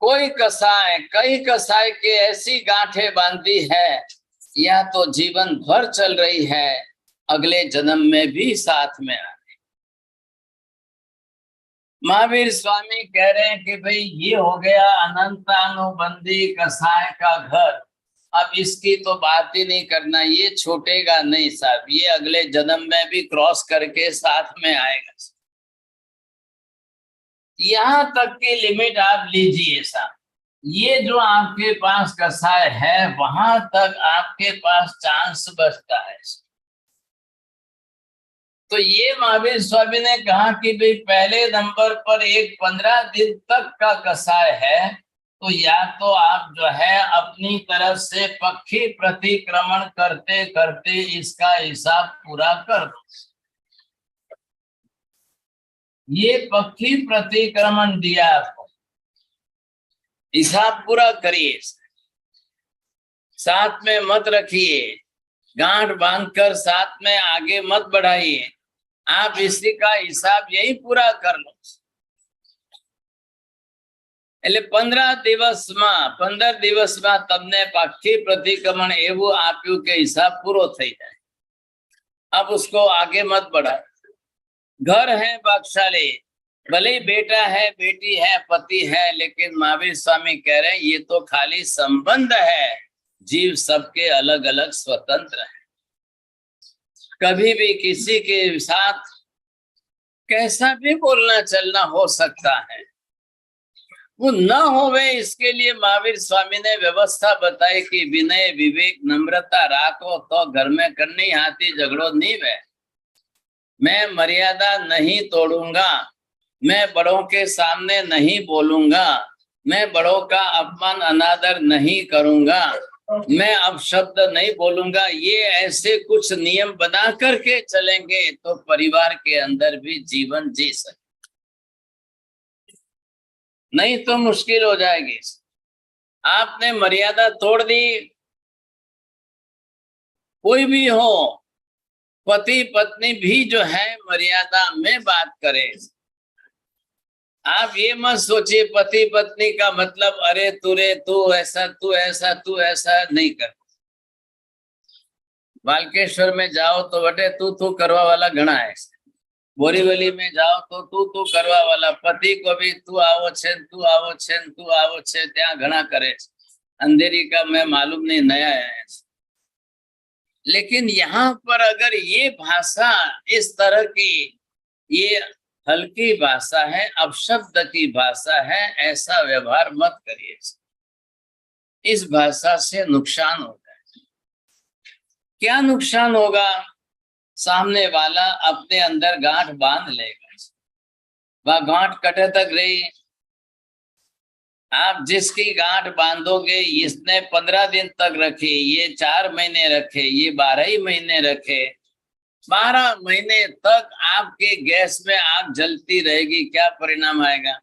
कई कसाय के ऐसी गांठें बांधी है, या तो जीवन भर चल रही है, अगले जन्म में भी साथ में आए। महावीर स्वामी कह रहे हैं कि भाई ये हो गया अनंतानुबंधी कसाय का घर। अब इसकी तो बात ही नहीं करना, ये छूटेगा नहीं साहब, ये अगले जन्म में भी क्रॉस करके साथ में आएगा। यहाँ तक की लिमिट आप लीजिए साहब। ये जो आपके पास कसाय है वहां तक आपके पास चांस बचता है। तो ये महावीर स्वामी ने कहा कि भाई पहले नंबर पर एक 15 दिन तक का कसाय है, तो या तो आप जो है अपनी तरफ से पक्षी प्रतिक्रमण करते करते इसका हिसाब पूरा कर दो। ये पक्षी प्रतिक्रमण दिया आपको, हिसाब पूरा करिए, साथ में मत रखिए, गांठ बांधकर साथ में आगे मत बढ़ाइए, आप इसी का हिसाब यही पूरा कर लो। એટલે 15 દિવસમાં તમને પક્ષી प्रतिक्रमण એવું આપ્યું કે હિસાબ પૂરો થઈ જાય। अब उसको आगे मत बढ़ाओ। घर है भाग्यशाली, भले ही बेटा है, बेटी है, पति है, लेकिन महावीर स्वामी कह रहे हैं ये तो खाली संबंध है, जीव सबके अलग अलग स्वतंत्र है। कभी भी किसी के साथ कैसा भी बोलना चलना हो सकता है, वो न होवे इसके लिए महावीर स्वामी ने व्यवस्था बताई कि विनय विवेक नम्रता राखो तो घर में करनी हाथी झगड़ो नहीं वे। मैं मर्यादा नहीं तोड़ूंगा, मैं बड़ों के सामने नहीं बोलूंगा, मैं बड़ों का अपमान अनादर नहीं करूंगा, मैं अपशब्द नहीं बोलूंगा। ये ऐसे कुछ नियम बना करके चलेंगे तो परिवार के अंदर भी जीवन जी सकते, नहीं तो मुश्किल हो जाएगी। आपने मर्यादा तोड़ दी, कोई भी हो, पति पत्नी भी जो है मर्यादा में बात करे। आप ये मत सोचिए पति पत्नी का मतलब अरे तुरे तू ऐसा तू ऐसा तू ऐसा नहीं कर। बालकेश्वर में जाओ तो बटे तू करवा वाला घना है, बोरीवली में जाओ तो तू करवा वाला, पति को भी तू आवो छे तू आवो छे तू आवो छे त्या घना करे। अंधेरी का मैं मालूम नहीं, नया है। लेकिन यहाँ पर अगर ये भाषा इस तरह की, ये हल्की भाषा है, अपशब्द की भाषा है, ऐसा व्यवहार मत करिए। इस भाषा से नुकसान हो जाए। क्या नुकसान होगा? सामने वाला अपने अंदर गांठ बांध लेगा, वह गांठ कटे तक रही। आप जिसकी गांठ बांधोगे, इसने 15 दिन तक रखी, ये 4 महीने रखे, ये 12 ही महीने रखे, 12 महीने तक आपके गैस में आग जलती रहेगी, क्या परिणाम आएगा?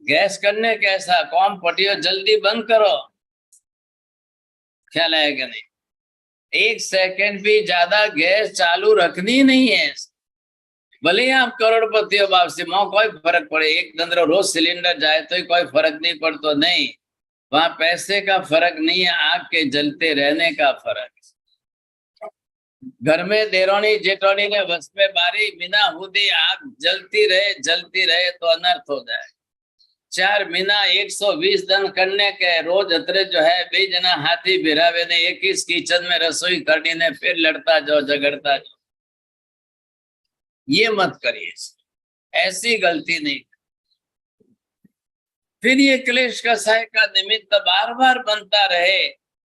गैस करने कैसा कौन पटियो, जल्दी बंद करो, ख्याल आएगा नहीं। 1 सेकंड भी ज्यादा गैस चालू रखनी नहीं है। भले आप करोड़पति हो बाप से, मोह कोई फर्क पड़े, एक दंद्र रोज सिलेंडर जाए तो कोई फर्क नहीं पड़ता, नहीं, वहां पैसे का फर्क नहीं है, आग के जलते रहने का फर्क। घर में देरोनी जेठोनी ने बस में बारी बिना हुदी आग जलती रहे तो अनर्थ हो जाए। 4 महीना 120 दिन करने के रोज अतरे जो है 2 जना हाथी भिरावे ने एक ही किचन में रसोई करनी ने फिर लड़ता जाओ झगड़ता जाओ, ये मत करिए, ऐसी गलती नहीं। फिर ये क्लेश कसाय का निमित्त बार बार बनता रहे,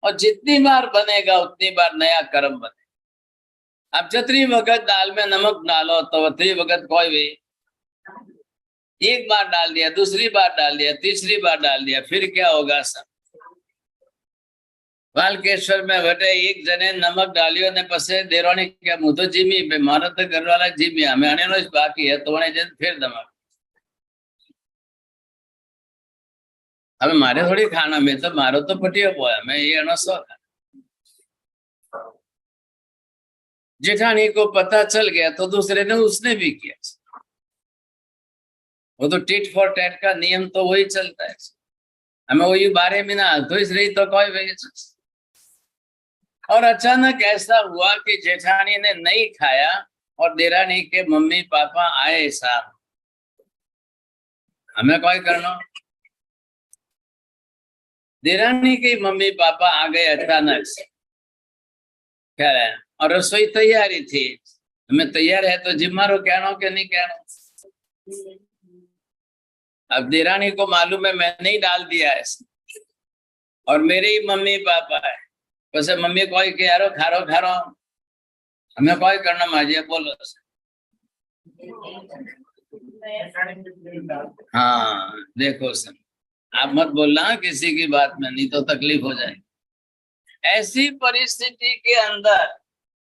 और जितनी बार बनेगा उतनी बार नया कर्म बने। अब जितनी वक्त दाल में नमक डालो तो उतनी वक्त कोई भी, एक बार डाल दिया, दूसरी बार डाल दिया, तीसरी बार डाल दिया, फिर क्या होगा? सब बालकेश्वर में बटे एक जने नमक डालियो ने पसे देरोनी क्या मुँह तो जीमी पे मारो तो घर वाला जीमी, हमें आने नो बाकी है तो जन फिर नमक। अब मारे थोड़ी खाना में तो मारो तो पटियो पोया, मैं ये अनसो। जेठानी को पता चल गया तो दूसरे ने उसने भी किया। वो तो टिट फॉर टैट का नियम तो वही चलता है। हमें वही 12 महीना तो इस रही तो कोई। और अचानक ऐसा हुआ कि जेठानी ने नहीं खाया और देरानी के मम्मी पापा आए साहब, हमें कोई करना। देरानी के मम्मी पापा आ गए अचानक से, क्या है, और रसोई तैयारी थी, हमें तैयार है तो जिम्मारो कहना के नहीं कहना। अब देरानी को मालूम है मैं नहीं डाल दिया है, और मेरे ही मम्मी पापा है, वैसे मम्मी कोई कह रो खारो खारो, हमें कोई करना माजिए बोलो। हाँ देखो सर, आप मत बोलना किसी की बात में, नहीं तो तकलीफ हो जाएगी। ऐसी परिस्थिति के अंदर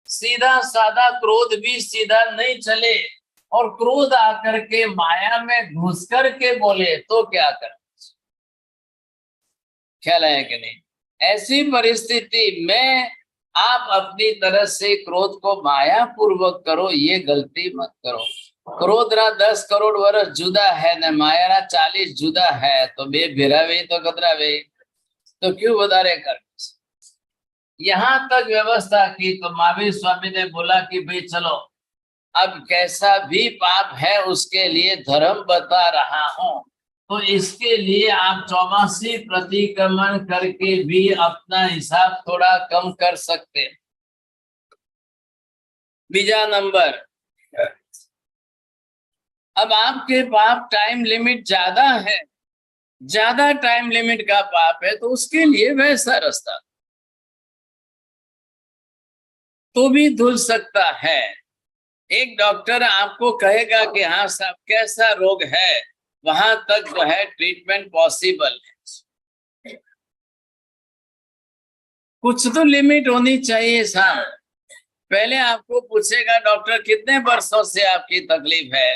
सीधा साधा क्रोध भी सीधा नहीं चले और क्रोध आकर के माया में घुस कर के बोले तो क्या कर, ख्याल है कि नहीं? ऐसी परिस्थिति में आप अपनी तरफ से क्रोध को माया पूर्वक करो, ये गलती मत करो। क्रोध रा 10 करोड़ वर्ष जुदा है न माया रा 40 जुदा है, तो बे भिरावे तो कतरावे, तो क्यों વધારે कर। यहां तक व्यवस्था की तो महावीर स्वामी ने बोला कि भाई चलो अब कैसा भी पाप है उसके लिए धर्म बता रहा हूं, तो इसके लिए आप 84 प्रतिक्रमण करके भी अपना हिसाब थोड़ा कम कर सकते हैं। बीजा नंबर, अब आपके पाप टाइम लिमिट ज्यादा है, ज्यादा टाइम लिमिट का पाप है, तो उसके लिए वैसा रास्ता तो भी धुल सकता है। एक डॉक्टर आपको कहेगा कि हाँ साहब कैसा रोग है, वहां तक जो है ट्रीटमेंट पॉसिबल है। कुछ तो लिमिट होनी चाहिए साहब। पहले आपको पूछेगा डॉक्टर कितने वर्षों से आपकी तकलीफ है,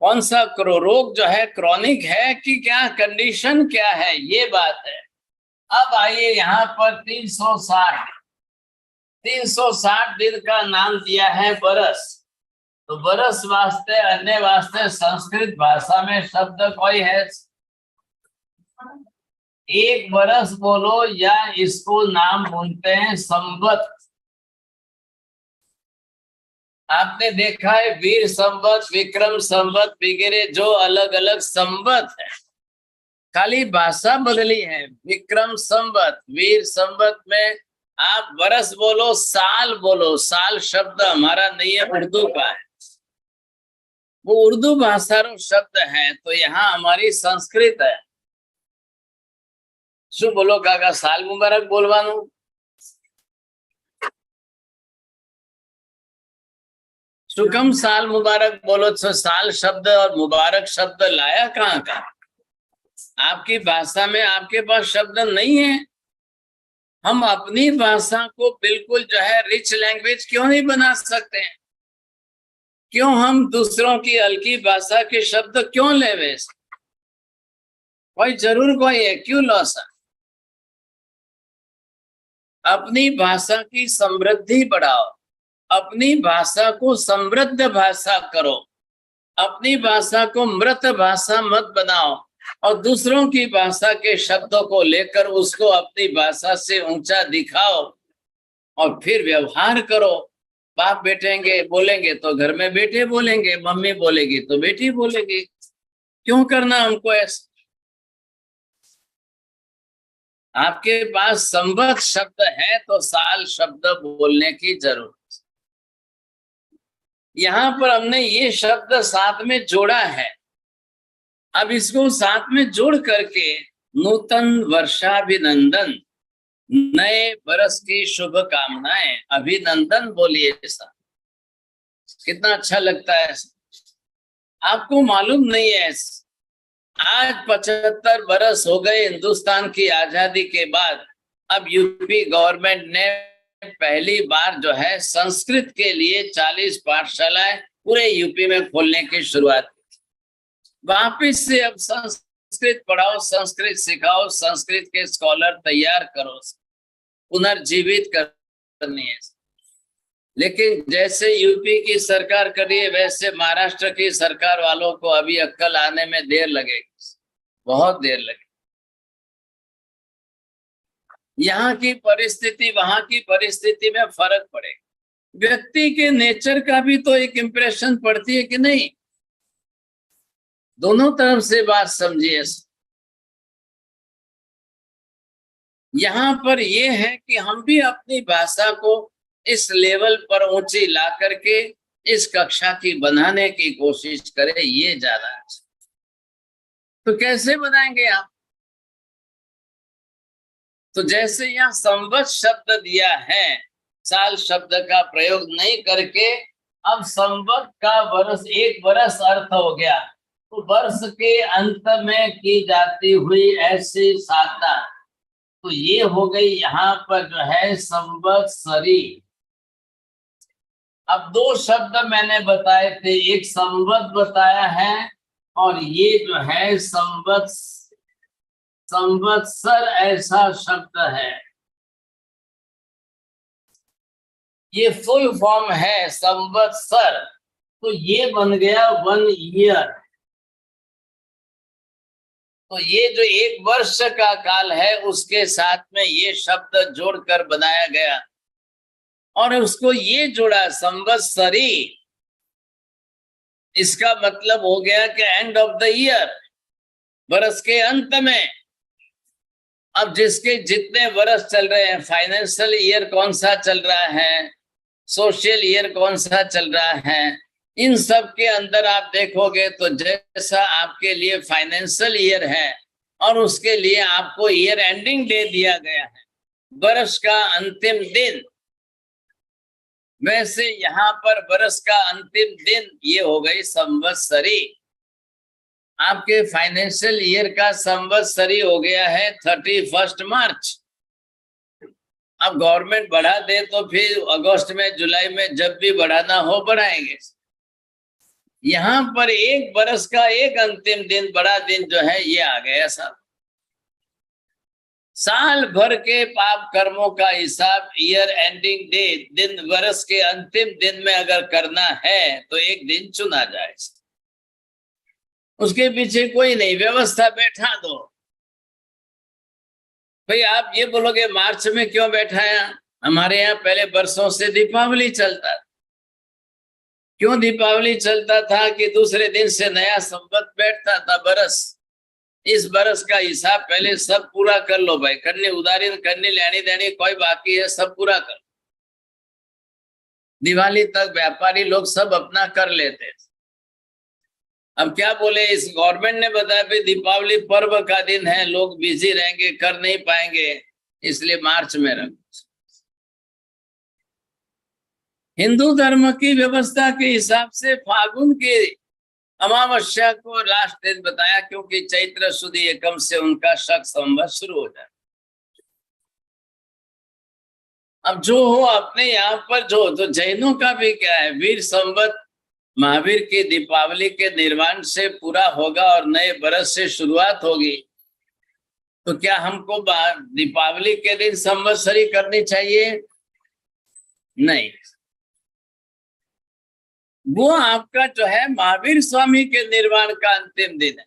कौन सा रोग जो है क्रॉनिक है कि क्या कंडीशन क्या है, ये बात है। अब आइए यहाँ पर 360 दिन का नाम दिया है बरस, तो बरस वास्ते अन्य वास्ते संस्कृत भाषा में शब्द कोई है? एक बरस बोलो या इसको नाम बोलते हैं संवत। आपने देखा है वीर संवत, विक्रम संवत वगैरह जो अलग अलग संवत है, खाली भाषा बदली है। विक्रम संवत, वीर संवत में आप बरस बोलो, साल बोलो। साल शब्द हमारा नहीं है, उर्दू का है, वो उर्दू भाषा रो शब्द है, तो यहाँ हमारी संस्कृत है। शू बोलो काका, साल मुबारक बोलवानु? सुकम साल मुबारक बोलो? तो साल शब्द और मुबारक शब्द लाया कहाँ का? आपकी भाषा में आपके पास शब्द नहीं है। हम अपनी भाषा को बिल्कुल जो है रिच लैंग्वेज क्यों नहीं बना सकते हैं? क्यों हम दूसरों की हल्की भाषा के शब्द क्यों लेवे? कोई जरूर कोई है, क्यों लॉस? अपनी भाषा की समृद्धि बढ़ाओ, अपनी भाषा को समृद्ध भाषा करो, अपनी भाषा को मृत भाषा मत बनाओ और दूसरों की भाषा के शब्दों को लेकर उसको अपनी भाषा से ऊंचा दिखाओ और फिर व्यवहार करो। बाप बेटेंगे बोलेंगे तो घर में बेटे बोलेंगे, मम्मी बोलेगी तो बेटी बोलेगी। क्यों करना हमको ऐसा? आपके पास संवत शब्द है तो साल शब्द बोलने की जरूरत। यहाँ पर हमने ये शब्द साथ में जोड़ा है। अब इसको साथ में जोड़ करके नूतन वर्षाभिनंदन, नए बरस की शुभकामनाएं, अभिनंदन बोलिए। ऐसा कितना अच्छा लगता है। आपको मालूम नहीं है, आज 75 बरस हो गए हिंदुस्तान की आजादी के बाद। अब यूपी गवर्नमेंट ने पहली बार जो है संस्कृत के लिए 40 पाठशालाएं पूरे यूपी में खोलने की शुरुआत की। वापिस से अब संस्कृत पढ़ाओ, संस्कृत सिखाओ, संस्कृत के स्कॉलर तैयार करो, पुनर्जीवित करनी है। लेकिन जैसे यूपी की सरकार कर रही है वैसे महाराष्ट्र की सरकार वालों को अभी अक्ल आने में देर लगेगी, बहुत देर लगेगी। यहाँ की परिस्थिति वहां की परिस्थिति में फर्क पड़ेगा। व्यक्ति के नेचर का भी तो एक इम्प्रेशन पड़ती है कि नहीं? दोनों तरफ से बात समझिए। यहाँ पर यह है कि हम भी अपनी भाषा को इस लेवल पर ऊंची ला करके इस कक्षा की बनाने की कोशिश करें, ये ज्यादा अच्छा। तो कैसे बनाएंगे आप? तो जैसे यहाँ संवत शब्द दिया है, साल शब्द का प्रयोग नहीं करके अब संवत का वर्ष, एक वर्ष अर्थ हो गया, तो वर्ष के अंत में की जाती हुई ऐसी साधना, तो ये हो गई यहाँ पर जो है संवत्सरी। अब दो शब्द मैंने बताए थे, एक संवत बताया है और ये जो है संवत्सर ऐसा शब्द है। ये फुल फॉर्म है संवत्सर, तो ये बन गया 1 ईयर। तो ये जो एक वर्ष का काल है उसके साथ में ये शब्द जोड़कर बनाया गया और उसको ये जोड़ा संवत्सरी। इसका मतलब हो गया कि एंड ऑफ द ईयर, वर्ष के अंत में। अब जिसके जितने वर्ष चल रहे हैं, फाइनेंशियल ईयर कौन सा चल रहा है, सोशल ईयर कौन सा चल रहा है, इन सब के अंदर आप देखोगे तो जैसा आपके लिए फाइनेंशियल ईयर है और उसके लिए आपको ईयर एंडिंग डे दिया गया है, वर्ष का अंतिम दिन, वैसे यहाँ पर वर्ष का अंतिम दिन ये हो गई संवत्सरी। आपके फाइनेंशियल ईयर का संवत्सरी हो गया है 31 मार्च। अब गवर्नमेंट बढ़ा दे तो फिर अगस्त में, जुलाई में जब भी बढ़ाना हो बढ़ाएंगे। यहाँ पर एक बरस का एक अंतिम दिन, बड़ा दिन जो है ये आ गया साहब। साल भर के पाप कर्मों का हिसाब ईयर एंडिंग डे, दिन वर्ष के अंतिम दिन में अगर करना है तो एक दिन चुना जाए, उसके पीछे कोई नहीं, व्यवस्था बैठा दो। भाई आप ये बोलोगे मार्च में क्यों बैठाया, हमारे यहाँ पहले वर्षों से दीपावली चलता था। क्यों दीपावली चलता था कि दूसरे दिन से नया संवत बैठता था बरस। इस बरस का हिसाब पहले सब पूरा कर लो भाई, करनी उधारी करनी लेनी देनी कोई बाकी है सब पूरा कर। दिवाली तक व्यापारी लोग सब अपना कर लेते। अब क्या बोले, इस गवर्नमेंट ने बताया भाई दीपावली पर्व का दिन है, लोग बिजी रहेंगे, कर नहीं पाएंगे, इसलिए मार्च में रख। हिंदू धर्म की व्यवस्था के हिसाब से फागुन के अमावस्या को लास्ट दिन बताया, क्योंकि चैत्र सुदी एकम से उनका शक संवत शुरू हो जाए। अब जो हो अपने यहाँ पर जो, तो जैनों का भी क्या है, वीर संवत महावीर की दीपावली के निर्वाण से पूरा होगा और नए बरस से शुरुआत होगी। तो क्या हमको दीपावली के दिन संवत्सरी करनी चाहिए? नहीं, वो आपका जो है महावीर स्वामी के निर्वाण का अंतिम दिन है।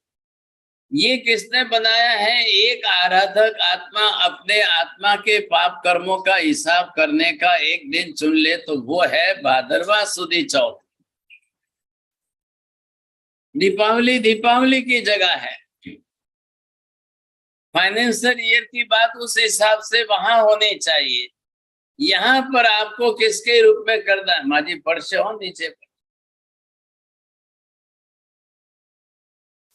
ये किसने बनाया है? एक आराधक आत्मा अपने आत्मा के पाप कर्मों का हिसाब करने का एक दिन चुन ले, तो वो है भादरवा सुदी चौथ। दीपावली की जगह है। फाइनेंशियल ईयर की बात उस हिसाब से वहां होनी चाहिए। यहाँ पर आपको किसके रूप में करना है? माजी पढ़ से हो नीचे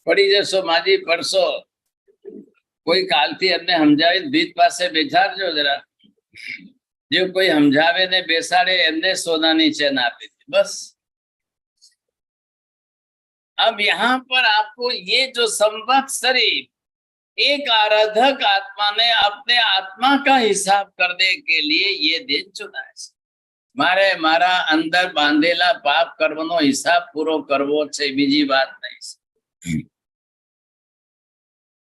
पड़ी जैसो माजी परसो कोई कालती हमने समझावी बीच पासे बेचारजो जरा, जो कोई समझावे ने बेसाड़े एमने सोना नीचे ना आपी थी बस। अब यहाँ पर आपको ये जो संवत्सरी, एक आराधक आत्मा ने अपने आत्मा का हिसाब करने के लिए ये दिन चुना है। मारे मारा अंदर बांधेला पाप कर्मनो हिसाब पूरो करवो छे, बीजी बात नहीं।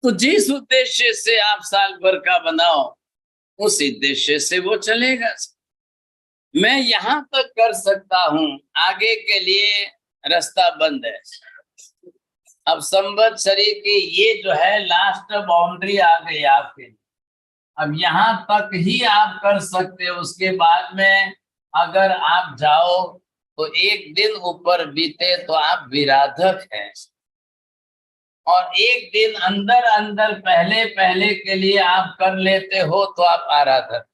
तो जिस उद्देश्य से आप साल भर का बनाओ उस उद्देश्य से वो चलेगा। मैं यहाँ तक कर सकता हूँ, आगे के लिए रास्ता बंद है। अब संवत्सरी की ये जो है लास्ट बाउंड्री आ गई आपके। अब यहाँ तक ही आप कर सकते हो, उसके बाद में अगर आप जाओ तो एक दिन ऊपर बीते तो आप विराधक हैं, और एक दिन अंदर अंदर पहले के लिए आप कर लेते हो तो आप आराधक।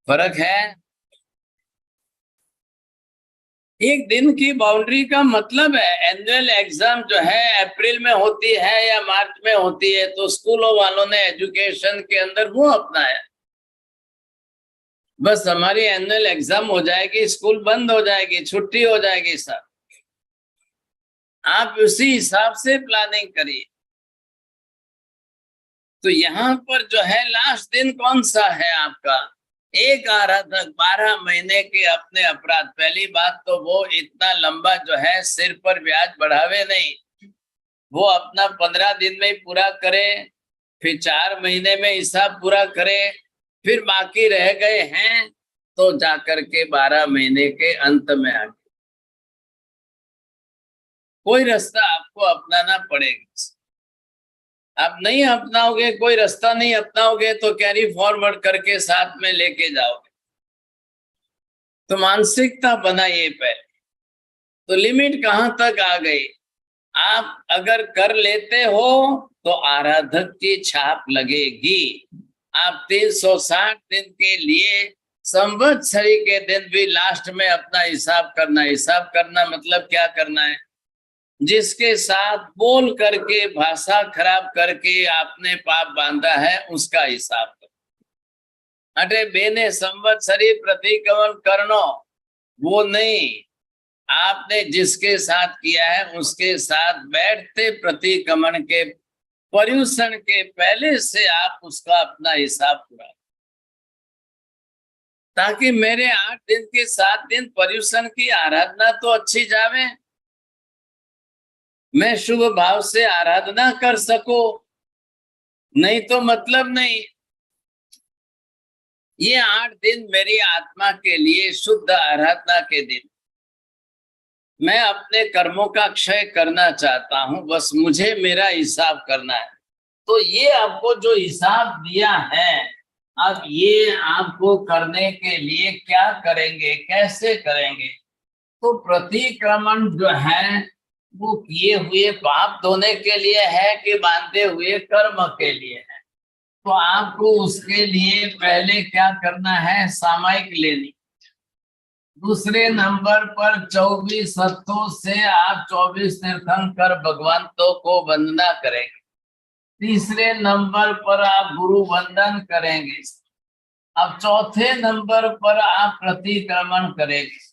फर्क है। एक दिन की बाउंड्री का मतलब है, एनुअल एग्जाम जो है अप्रैल में होती है या मार्च में होती है, तो स्कूलों वालों ने एजुकेशन के अंदर वो अपनाया। बस हमारी एनुअल एग्जाम हो जाएगी, स्कूल बंद हो जाएगी, छुट्टी हो जाएगी सर। आप उसी हिसाब से प्लानिंग करिए। तो यहाँ पर जो है लास्ट दिन कौन सा है आपका? एक आराधक 12 महीने के अपने अपराध। पहली बात तो वो इतना लंबा जो है सिर पर ब्याज बढ़ावे नहीं, वो अपना 15 दिन में ही पूरा करे, फिर 4 महीने में हिसाब पूरा करे, फिर बाकी रह गए हैं तो जाकर के 12 महीने के अंत में आगे कोई रास्ता आपको अपनाना पड़ेगा। आप नहीं अपनाओगे, कोई रास्ता नहीं अपनाओगे तो कैरी फॉरवर्ड करके साथ में लेके जाओगे। तो मानसिकता बनाइए पहले। तो लिमिट कहां तक आ गई? आप अगर कर लेते हो तो आराधक की छाप लगेगी। आप 360 दिन के लिए संवत्सरी के दिन भी लास्ट में अपना हिसाब करना। हिसाब करना मतलब क्या करना है? जिसके साथ बोल करके, भाषा खराब करके आपने पाप बांधा है उसका हिसाब करो। अटे बेने संवत्सरी प्रतिक्रमण करनो, वो नहीं। आपने जिसके साथ किया है उसके साथ बैठते प्रतिक्रमण के पर्युषण के पहले से आप उसका अपना हिसाब पूरा, ताकि मेरे 8 दिन के 7 दिन पर्युषण की आराधना तो अच्छी जावे, मैं शुभ भाव से आराधना कर सको, नहीं तो मतलब नहीं। ये 8 दिन मेरी आत्मा के लिए शुद्ध आराधना के दिन। मैं अपने कर्मों का क्षय करना चाहता हूं, बस मुझे मेरा हिसाब करना है। तो ये आपको जो हिसाब दिया है, अब ये आपको करने के लिए क्या करेंगे, कैसे करेंगे? तो प्रतिक्रमण जो है वो किए हुए पाप धोने के लिए है कि बांधे हुए कर्म के लिए है? तो आपको उसके लिए पहले क्या करना है? सामायिक लेनी। दूसरे नंबर पर 24 सत्तों से आप 24 तीर्थंकर भगवंतों को वंदना करेंगे। तीसरे नंबर पर आप गुरु वंदन करेंगे। अब चौथे नंबर पर आप प्रतिक्रमण करेंगे।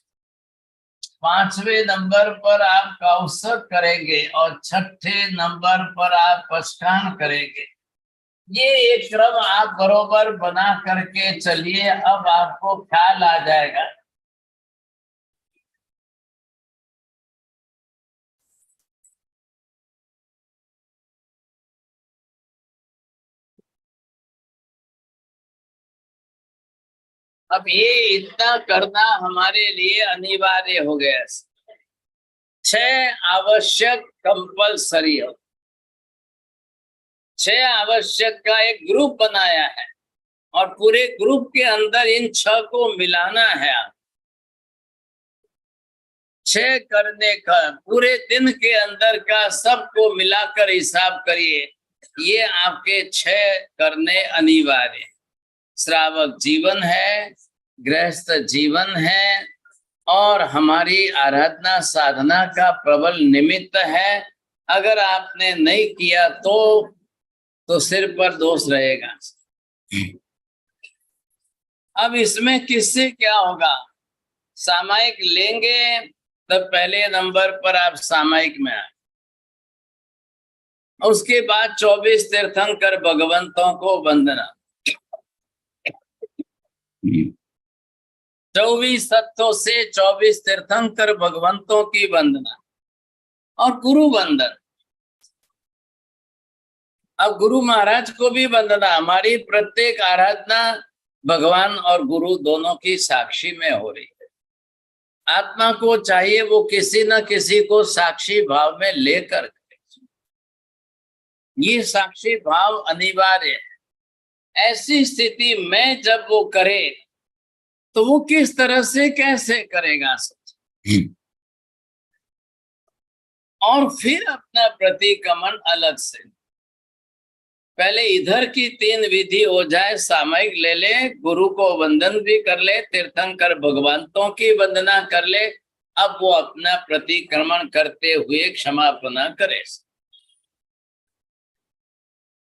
5वें नंबर पर आप कौशक करेंगे और 6ठे नंबर पर आप पष्ठान करेंगे। ये एक क्रम आप बरोबर बना करके चलिए, अब आपको ख्याल आ जाएगा। अब ये इतना करना हमारे लिए अनिवार्य हो गया। 6 आवश्यक कंपलसरी हो, 6 आवश्यक का एक ग्रुप बनाया है और पूरे ग्रुप के अंदर इन 6 को मिलाना है। 6 करने का पूरे दिन के अंदर का सबको मिलाकर हिसाब करिए। ये आपके 6 करने अनिवार्य है। श्रावक जीवन है, गृहस्थ जीवन है और हमारी आराधना साधना का प्रबल निमित्त है। अगर आपने नहीं किया तो सिर पर दोष रहेगा। अब इसमें किससे क्या होगा? सामायिक लेंगे तब पहले नंबर पर आप सामायिक में आए। उसके बाद 24 तीर्थंकर भगवंतों को वंदना, 24 तत्वों से 24 तीर्थंकर भगवंतों की वंदना और गुरु वंदन। अब गुरु महाराज को भी वंदना। हमारी प्रत्येक आराधना भगवान और गुरु दोनों की साक्षी में हो रही है। आत्मा को चाहिए वो किसी न किसी को साक्षी भाव में लेकर करे। ये साक्षी भाव अनिवार्य है। ऐसी स्थिति में जब वो करे तो वो किस तरह से कैसे करेगा? और फिर अपना प्रतिक्रमण अलग से। पहले इधर की 3 विधि हो जाए, सामायिक ले ले, गुरु को वंदन भी कर ले, तीर्थंकर भगवंतों की वंदना कर ले। अब वो अपना प्रतिक्रमण करते हुए क्षमापना करे।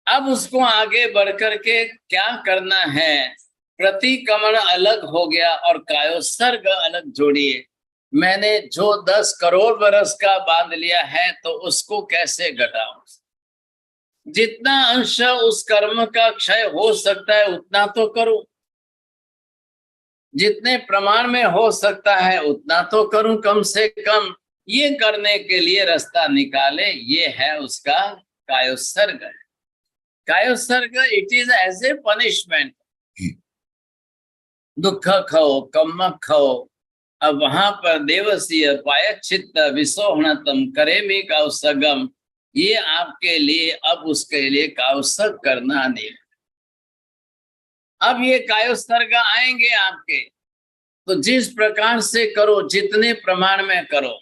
अब उसको आगे बढ़कर के क्या करना है? प्रतिक्रमण अलग हो गया और कायोत्सर्ग अलग जोड़िए। मैंने जो 10 करोड़ बरस का बांध लिया है तो उसको कैसे घटाऊं? जितना अंश उस कर्म का क्षय हो सकता है उतना तो करूं, जितने प्रमाण में हो सकता है उतना तो करूं कम से कम। ये करने के लिए रास्ता निकाले, ये है उसका कायोत्सर्ग। कायोत्सर्ग it is as a punishment. दुख खाओ, कम खाओ। अब वहां पर देवसीय पायच्छित्त विसोहणतम करेमी काउसगम, ये आपके लिए अब उसके लिए काउसग करना नहीं। अब ये कायोत्सर्ग आएंगे आपके, तो जिस प्रकार से करो, जितने प्रमाण में करो,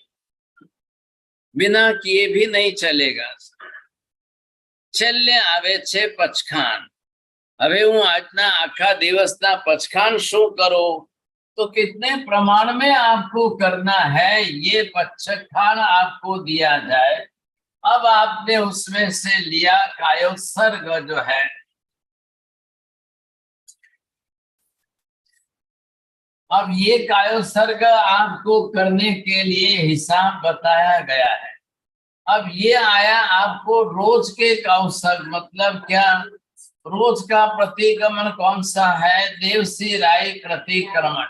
बिना किए भी नहीं चलेगा। छेल्ले आवे छे पचखान। હવે હું આજના આખા દિવસના પચખાન શું करो, तो कितने प्रमाण में आपको करना है ये पचखान आपको दिया जाए। अब आपने उसमें से लिया कायोत्सर्ग जो है, अब ये कायोत्सर्ग आपको करने के लिए हिसाब बताया गया है। अब ये आया आपको रोज के कायोत्सर्ग, मतलब क्या? रोज का प्रतिक्रमण कौन सा है? देवसी राय प्रतिक्रमण।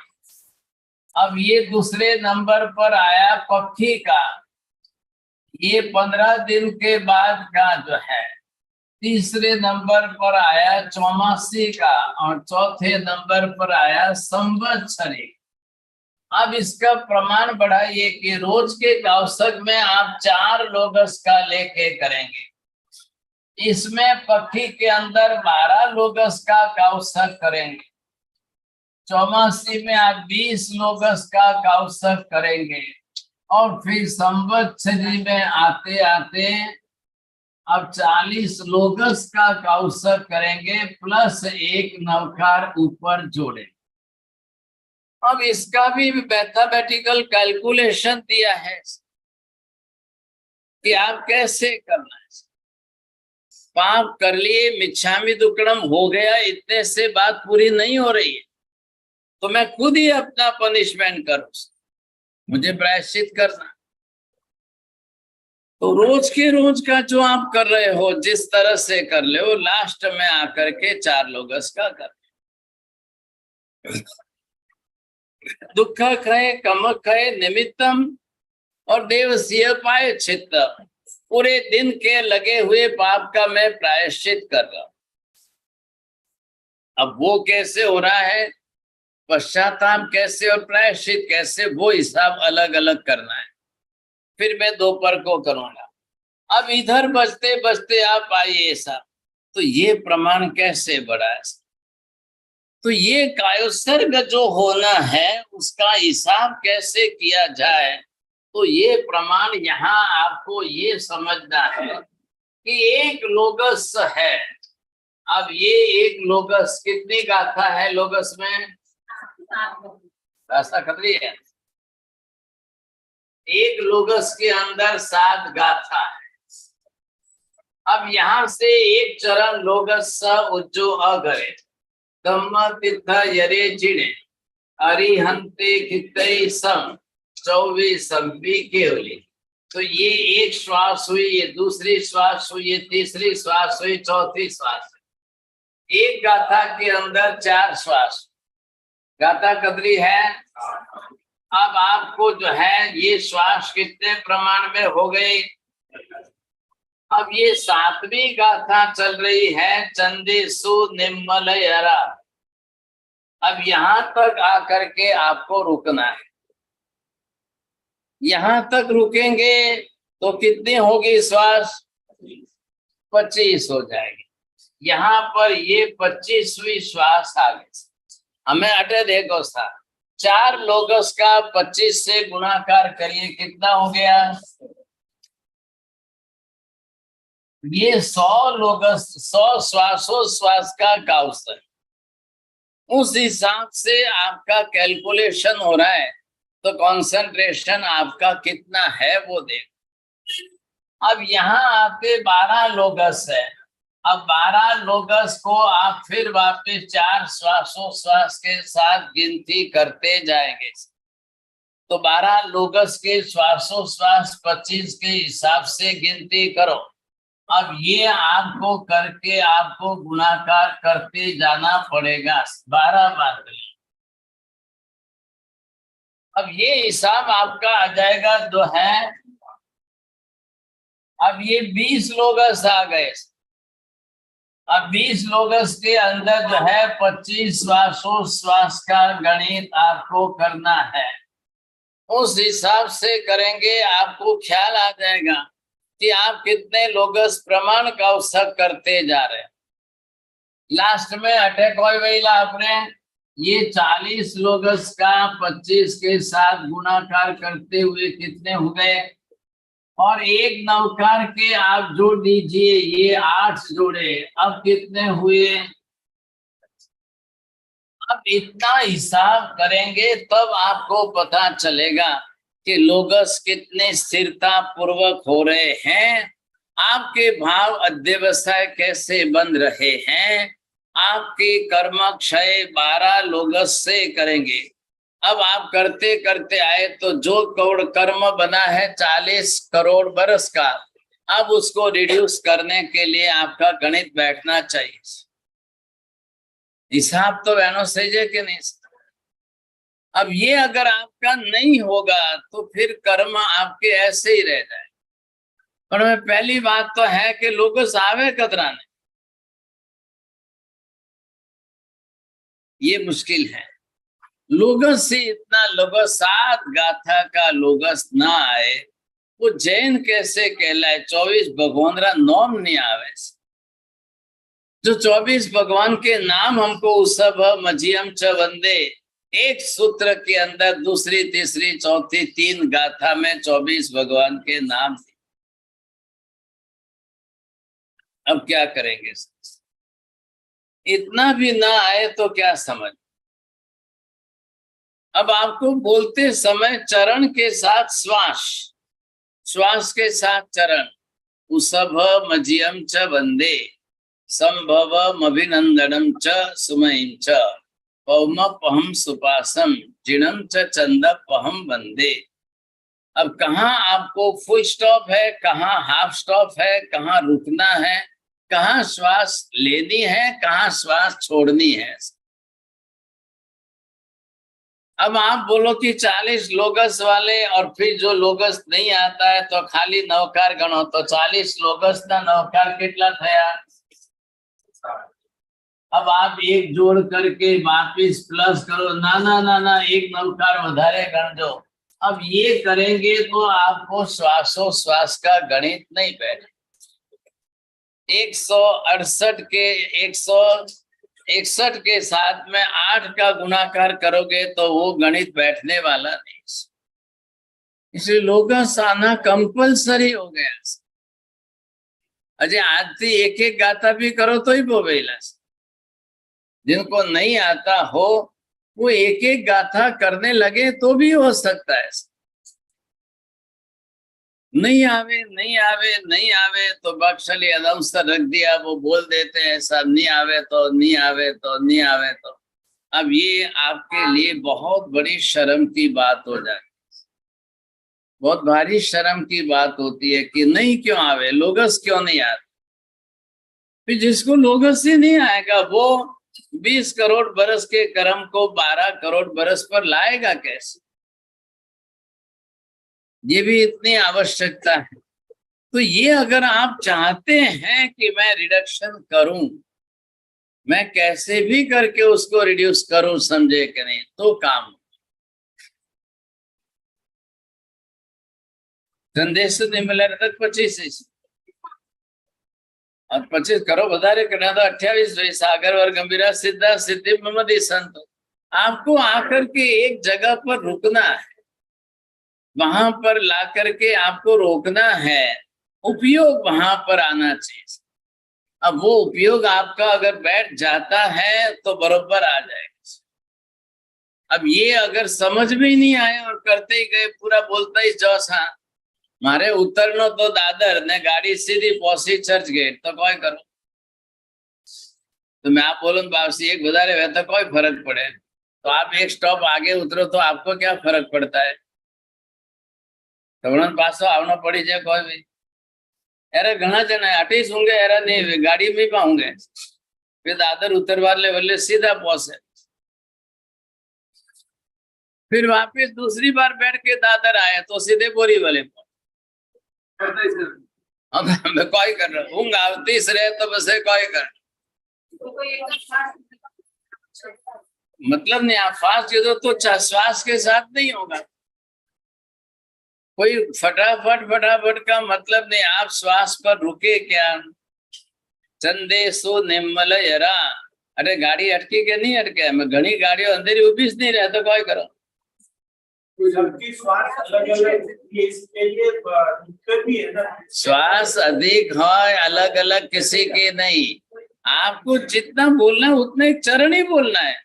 अब ये दूसरे नंबर पर आया पक्षी का, ये 15 दिन के बाद का जो है। तीसरे नंबर पर आया चौमासी का, और चौथे नंबर पर आया संवत्सरी। अब इसका प्रमाण बढ़ाइए कि रोज के काउसक में आप 4 लोगस का लेके करेंगे। इसमें पक्षी के अंदर 12 लोगस का काउसक करेंगे। चौमासी में आप 20 लोगस का काउसक करेंगे। और फिर संवत्सरी में आते आते अब 40 लोगस का काउसक करेंगे, प्लस 1 नवकार ऊपर जोड़े। अब इसका भी मैथमेटिकल कैलकुलेशन दिया है कि आप कैसे करना है। पाप कर लिए, मिच्छामि दुक्कडम हो गया, इतने से बात पूरी नहीं हो रही है, तो मैं खुद ही अपना पनिशमेंट करूं, मुझे प्रायश्चित करना। तो रोज के रोज का जो आप कर रहे हो, जिस तरह से कर ले हो, लास्ट में आकर के 4 लोगस का कर। दुख खय कम खय निमित्तम और देवसीय पायच्छित्त, पूरे दिन के लगे हुए पाप का मैं प्रायश्चित कर रहा हूं। अब वो कैसे हो रहा है, पश्चाताप कैसे और प्रायश्चित कैसे, वो हिसाब अलग अलग करना है। फिर मैं दोपहर को करूंगा। अब इधर बचते बचते आप आइए ऐसा, तो ये प्रमाण कैसे बढ़ा है? तो ये कायोत्सर्ग जो होना है उसका हिसाब कैसे किया जाए, तो ये प्रमाण यहाँ आपको ये समझना है कि 1 लोगस है। अब ये 1 लोगस कितनी गाथा है? लोगस में रास्ता खतरी है। 1 लोगस के अंदर 7 गाथा है। अब यहाँ से एक चरण लोगस स उज्जो अगरे धम्म तीर्थ यरे जिणे अरिहंते कितई सम 24 संपी केवली। तो ये एक श्वास हुई, ये दूसरी श्वास हुई, ये तीसरी श्वास हुई, चौथी श्वास हुई। एक गाथा के अंदर 4 श्वास। गाथा कदरी है। अब आपको जो है ये श्वास कितने प्रमाण में हो गई? अब ये 7वीं गाथा चल रही है, चंदेसु निम्मलयरा। अब यहां तक आकर के आपको रुकना है। यहां तक रुकेंगे तो कितनी होगी श्वास? 25 हो जाएगी। यहाँ पर ये 25वीं श्वास आ गई। हमें अटे देखो सा, 4 लोगस का 25 से गुणाकार करिए, कितना हो गया? ये 100 लोगस, 100 श्वासोश्वास का काउंसर। उस हिसाब से आपका कैलकुलेशन हो रहा है, तो कंसंट्रेशन आपका कितना है वो देख। अब यहाँ आपके 12 लोगस है। अब 12 लोगस को आप फिर वापस 4 श्वासोश्वास के साथ गिनती करते जाएंगे। तो 12 लोगस के श्वासोश्वास 25 के हिसाब से गिनती करो। अब ये आपको करके आपको गुणाकार करते जाना पड़ेगा 12 बार। अब ये हिसाब आपका आ जाएगा जो है, अब ये 20 लोगस आ गए। अब 20 लोगस के अंदर जो है 25 श्वासोश्वास का गणित आपको करना है। उस हिसाब से करेंगे, आपको ख्याल आ जाएगा कि आप कितने लोगस प्रमाण का अवसर करते जा रहे हैं। लास्ट में अटैक होइला आपने ये 40 लोगस का 25 के साथ गुणाकार करते हुए कितने हो गए, और एक नवकार के आप जोड़ दीजिए, ये 8 जोड़े, अब कितने हुए। अब इतना हिसाब करेंगे तब आपको पता चलेगा कि लोगस कितने स्थिरता पूर्वक हो रहे हैं, आपके भाव अध्यवसाय कैसे बन रहे हैं, आपके कर्म क्षय 12 लोगस से करेंगे। अब आप करते करते आए तो जो करोड़ कर्म बना है 40 करोड़ बरस का, अब उसको रिड्यूस करने के लिए आपका गणित बैठना चाहिए। हिसाब तो बहनों सही है कि नहीं। अब ये अगर आपका नहीं होगा तो फिर कर्म आपके ऐसे ही रह जाए। और में पहली बात तो है कि लोगस आवे कतराने, ये मुश्किल है। लोगस से इतना लोगस 7 गाथा का लोगस ना आए, वो जैन कैसे कहलाए। 24 भगवान रा नाम नहीं आवे। जो 24 भगवान के नाम हमको उसब मजियम च वंदे, एक सूत्र के अंदर दूसरी तीसरी चौथी 3 गाथा में 24 भगवान के नाम। अब क्या करेंगे, इतना भी ना आए तो क्या समझ। अब आपको बोलते समय चरण के साथ श्वास, श्वास के साथ चरण, उसभ मजियम च वंदे, संभवम अभिनंदनम च सुमयिम च, पौमपहम सुपासम जिणम च चंदपहम वंदे। अब कहाँ आपको फुल स्टॉप है, कहाँ हाफ स्टॉप है, कहाँ रुकना है, कहाँ श्वास लेनी है, कहाँ श्वास छोड़नी है। अब आप बोलो कि 40 लोगस वाले और फिर जो लोगस नहीं आता है तो खाली नवकार गणो, तो 40 लोगस ना नवकार कितना थया। अब आप एक जोड़ करके वापिस प्लस करो, ना ना ना ना एक नवकार वधारे गण दो। अब ये करेंगे तो आपको श्वासोश्वास का गणित नहीं बैठे। 168 के 161 के साथ में 8 का गुणाकार करोगे तो वो गणित बैठने वाला नहीं। इसलिए लोगस आना कंपलसरी हो गया। अजय आज से एक एक गाथा भी करो तो ही बोवेला। जिनको नहीं आता हो वो एक एक गाथा करने लगे तो भी हो सकता है। नहीं आवे नहीं आवे नहीं आवे तो बक्सली अनाउंसर रख दिया, वो बोल देते हैं सब नहीं आवे तो नहीं आवे तो नहीं आवे तो। अब ये आपके लिए बहुत बड़ी शर्म की बात हो जाती, बहुत भारी शर्म की बात होती है कि नहीं क्यों आवे, लोगस क्यों नहीं आते। फिर जिसको लोगस ही नहीं आएगा वो 20 करोड़ बरस के कर्म को 12 करोड़ बरस पर लाएगा कैसे। ये भी इतनी आवश्यकता है। तो ये अगर आप चाहते हैं कि मैं रिडक्शन करूं, मैं कैसे भी करके उसको रिड्यूस करूं, समझे कि नहीं, तो काम। संदेश नहीं मिला तक 25 और 25 करो बधारे करना तो 28 सागर और गंभीरा सिद्धा सिद्धि ममदी संत। आपको आकर के एक जगह पर रुकना है, वहां पर ला करके आपको रोकना है, उपयोग वहां पर आना चाहिए। अब वो उपयोग आपका अगर बैठ जाता है तो बरोबर आ जाएगा। अब ये अगर समझ में ही नहीं आया और करते ही गए, पूरा बोलता ही जैसा मारे उतरनो तो दादर ने गाड़ी सीधी पहुंची चर्च गेट तो कोई करो। तो मैं आप बोलूं वापसी एक बजा रहे तो कोई फर्क पड़े, तो आप एक स्टॉप आगे उतरो तो आपको क्या फर्क पड़ता है? तो पासो आवना पड़ी जाए कोई भी अरे घना जन है अटी होंगे अरे नहीं गाड़ी में पाऊंगे फिर दादर उतरवार ले बल्ले सीधा पहुंचे, फिर वापिस दूसरी बार बैठ के दादर आए तो सीधे बोरी वाले मैं कोई कर रहा हूँ तीसरे तो बस कोई कर तो कोई एकदम फास्ट मतलब नहीं आप फास्ट दे दो तो श्वास के साथ नहीं होगा, कोई फटाफट फटाफट का मतलब नहीं, आप श्वास पर रुके क्या? चंदे सो निम्मल यरा, अरे गाड़ी अटकी के नहीं अटके, मैं घनी गाड़ियों अंदर ही उभी नहीं रहे तो कोई करो। सबकी श्वास अलग अलग, इसके लिए दिक्कत भी है ना। श्वास अधिक है अलग अलग किसी के नहीं, आपको जितना बोलना है उतना एक चरण ही बोलना है।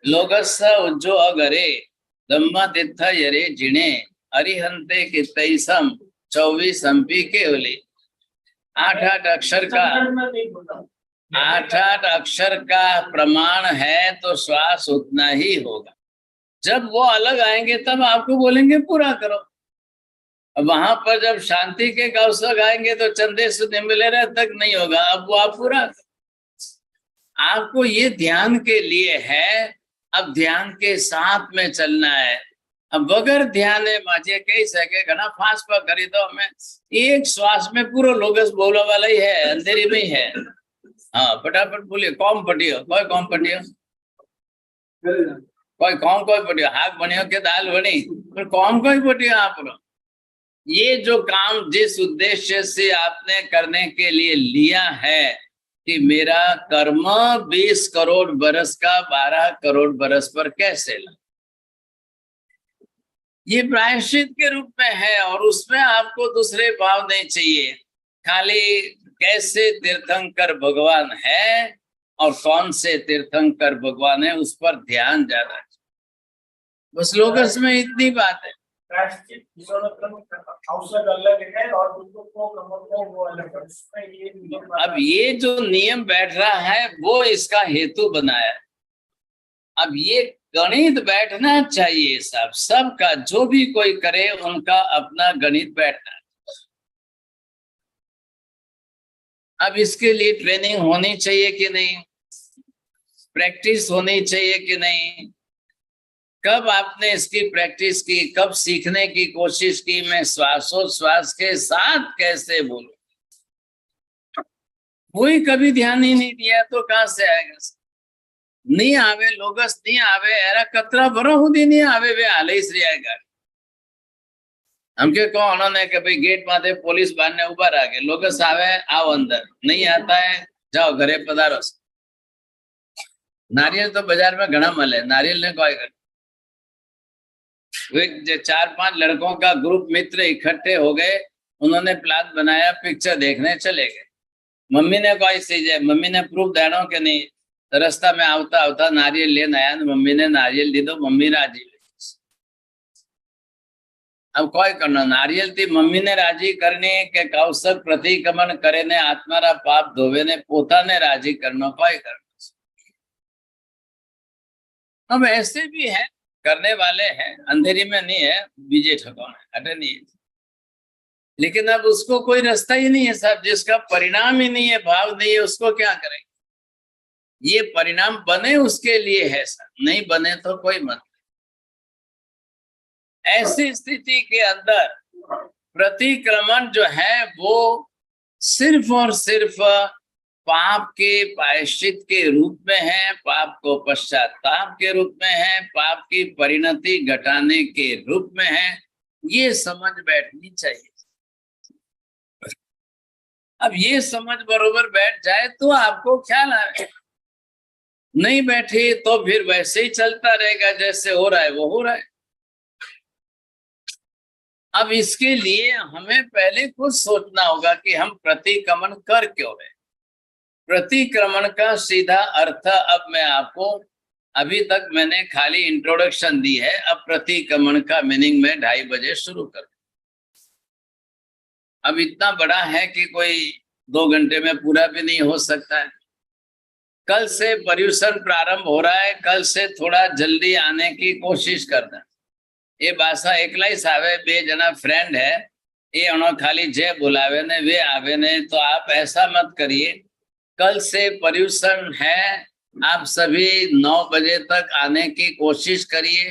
लोगस्स उज्जो अगरे धम्मा तीर्थ यरे जिणे अरिहंते कितैसम 24 अंपी केवली। 8 अक्षर का 8 अक्षर का प्रमाण है तो श्वास उतना ही होगा। जब वो अलग आएंगे तब आपको बोलेंगे पूरा करो। अब वहां पर जब शांति के कौशल आएंगे तो चंदे से मिले रहे तक नहीं होगा, अब वो आप पूरा करो। आपको ये ध्यान के लिए है, अब ध्यान के साथ में चलना है। अब बगैर ध्यान माजे कही सके घना फास्ट पर करी तो हमें एक श्वास में पूरा लोगस बोलने वाला ही है, अंधेरी में ही है। हाँ फटाफट बोलिए कौन पटियो कोई कौन पटियो कोई कौन कोई पटियो हाथ बनियो के दाल बनी पर कौन कोई पटियो आप लोग। ये जो काम जिस उद्देश्य से आपने करने के लिए लिया है कि मेरा कर्म 20 करोड़ बरस का 12 करोड़ बरस पर कैसे ला, ये प्रायश्चित के रूप में है और उसमें आपको दूसरे भाव नहीं चाहिए। खाली कैसे तीर्थंकर भगवान है और कौन से तीर्थंकर भगवान है उस पर ध्यान ज्यादा है, बस लोगस में इतनी बात है। अवसर अलग है और वो अलग है। अब ये जो नियम बैठ रहा है वो इसका हेतु बनाया। अब ये गणित बैठना चाहिए सबका, जो भी कोई करे उनका अपना गणित बैठना। अब इसके लिए ट्रेनिंग होनी चाहिए कि नहीं, प्रैक्टिस होनी चाहिए कि नहीं, कब आपने इसकी प्रैक्टिस की, कब सीखने की कोशिश की, मैं श्वासोच्छ्वास के साथ कैसे बोलूं, वही कभी ध्यान ही नहीं दिया तो कहां से आएगा? नहीं आवे लोगस नहीं आवे एरा कतरा भरो हुदी नहीं आवे वे हाले ही आएगा। हमके कहो उन्होंने कि भाई गेट माथे पुलिस बांधने ऊपर आ गए, लोगस आवे आओ अंदर, नहीं आता है जाओ घरे पधारो। नारियल तो बाजार में घना मले, नारियल ने कोई कर 4-5 लड़कों का ग्रुप मित्र इकट्ठे हो गए, उन्होंने प्लान बनाया पिक्चर देखने चले गए। मम्मी ने कोई चीज है, मम्मी ने प्रूफ देना के नहीं, तो रास्ता में आवता आवता नारियल लेने आया, मम्मी ने नारियल दी दो, मम्मी राजी। अब कोई करना नारियल थी मम्मी ने राजी करने के कौशल प्रतिक्रमण करे ने आत्मारा पाप धोवे ने पोता ने राजी करना कोई करना। अब ऐसे भी है करने वाले हैं, अंधेरी में नहीं है, बीजे ठकाने हटे नहीं है, लेकिन अब उसको कोई रास्ता ही नहीं है साहब, जिसका परिणाम ही नहीं है, भाव नहीं है, उसको क्या करेंगे? ये परिणाम बने उसके लिए है सर, नहीं बने तो कोई मत। ऐसी स्थिति के अंदर प्रतिक्रमण जो है वो सिर्फ और सिर्फ पाप के प्रायश्चित के रूप में है, पाप को पश्चाताप के रूप में है, पाप की परिणति घटाने के रूप में है, ये समझ बैठनी चाहिए। अब ये समझ बरोबर बैठ जाए तो आपको ख्याल आए, नहीं बैठे तो फिर वैसे ही चलता रहेगा, जैसे हो रहा है वो हो रहा है। अब इसके लिए हमें पहले कुछ सोचना होगा कि हम प्रतिक्रमण कर क्यों रहे। प्रतिक्रमण का सीधा अर्थ अब मैं आपको, अभी तक मैंने खाली इंट्रोडक्शन दी है, अब प्रतिक्रमण का मीनिंग में 2:30 बजे शुरू कर। अब इतना बड़ा है कि कोई 2 घंटे में पूरा भी नहीं हो सकता है। कल से पर्यूषण प्रारंभ हो रहा है, कल से थोड़ा जल्दी आने की कोशिश करना। ये भाषा एकला ही सावे, बे जना फ्रेंड है, ये उन्होंने खाली जे बुलावे ने वे आवे ने, तो आप ऐसा मत करिए। कल से पर्यूषण है, आप सभी 9 बजे तक आने की कोशिश करिए,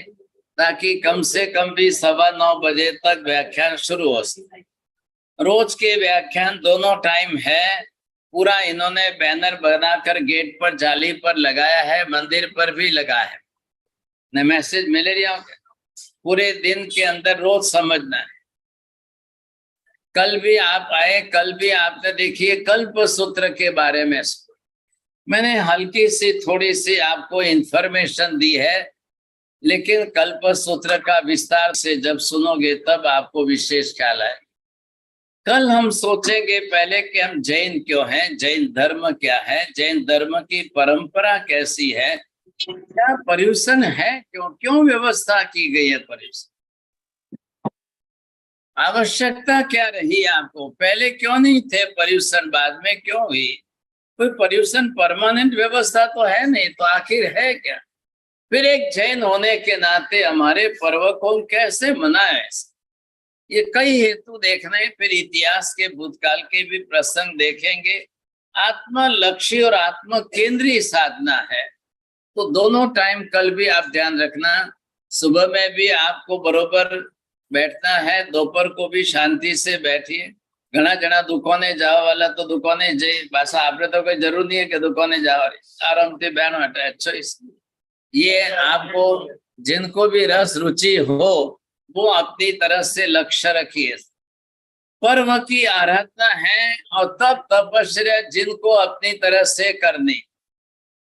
ताकि कम से कम भी 9:15 बजे तक व्याख्यान शुरू हो सके। रोज के व्याख्यान दोनों टाइम है, पूरा इन्होंने बैनर बनाकर गेट पर जाली पर लगाया है, मंदिर पर भी लगा है न, मैसेज मिले रही होंगे। पूरे दिन के अंदर रोज समझना है। कल भी आप आए, कल भी आपने देखिए कल्प सूत्र के बारे में मैंने हल्की सी थोड़ी सी आपको इंफॉर्मेशन दी है, लेकिन कल्प सूत्र का विस्तार से जब सुनोगे तब आपको विशेष ख्याल आए। कल हम सोचेंगे पहले कि हम जैन क्यों हैं, जैन धर्म क्या है, जैन धर्म की परंपरा कैसी है, क्या पर्यूषण है, क्यों व्यवस्था की गई है पर्यूषण, आवश्यकता क्या रही आपको, पहले क्यों नहीं थे पर्यूषण, बाद में क्यों हुई। कोई पर्यूषण परमानेंट व्यवस्था तो है नहीं, तो आखिर है क्या। फिर एक जैन होने के नाते हमारे पर्व को कैसे मनाए, ये कई हेतु देखने, फिर इतिहास के भूतकाल के भी प्रसंग देखेंगे। आत्मा लक्ष्य और आत्मा केंद्रीय साधना है, तो दोनों टाइम कल भी आप ध्यान रखना। सुबह में भी आपको बरोबर बैठना है, दोपहर को भी शांति से बैठिए। घना जना दुकाने जाओ वाला तो दुकाने जई, बस आपने तो कोई जरूर नहीं है कि दुकाने जाओ, आराम से बैठो हटा। अच्छा, ये आपको जिनको भी रस रुचि हो वो अपनी तरह से लक्ष्य रखिए। पर्व की आराधना है और तब तपस्या जिनको अपनी तरह से करनी,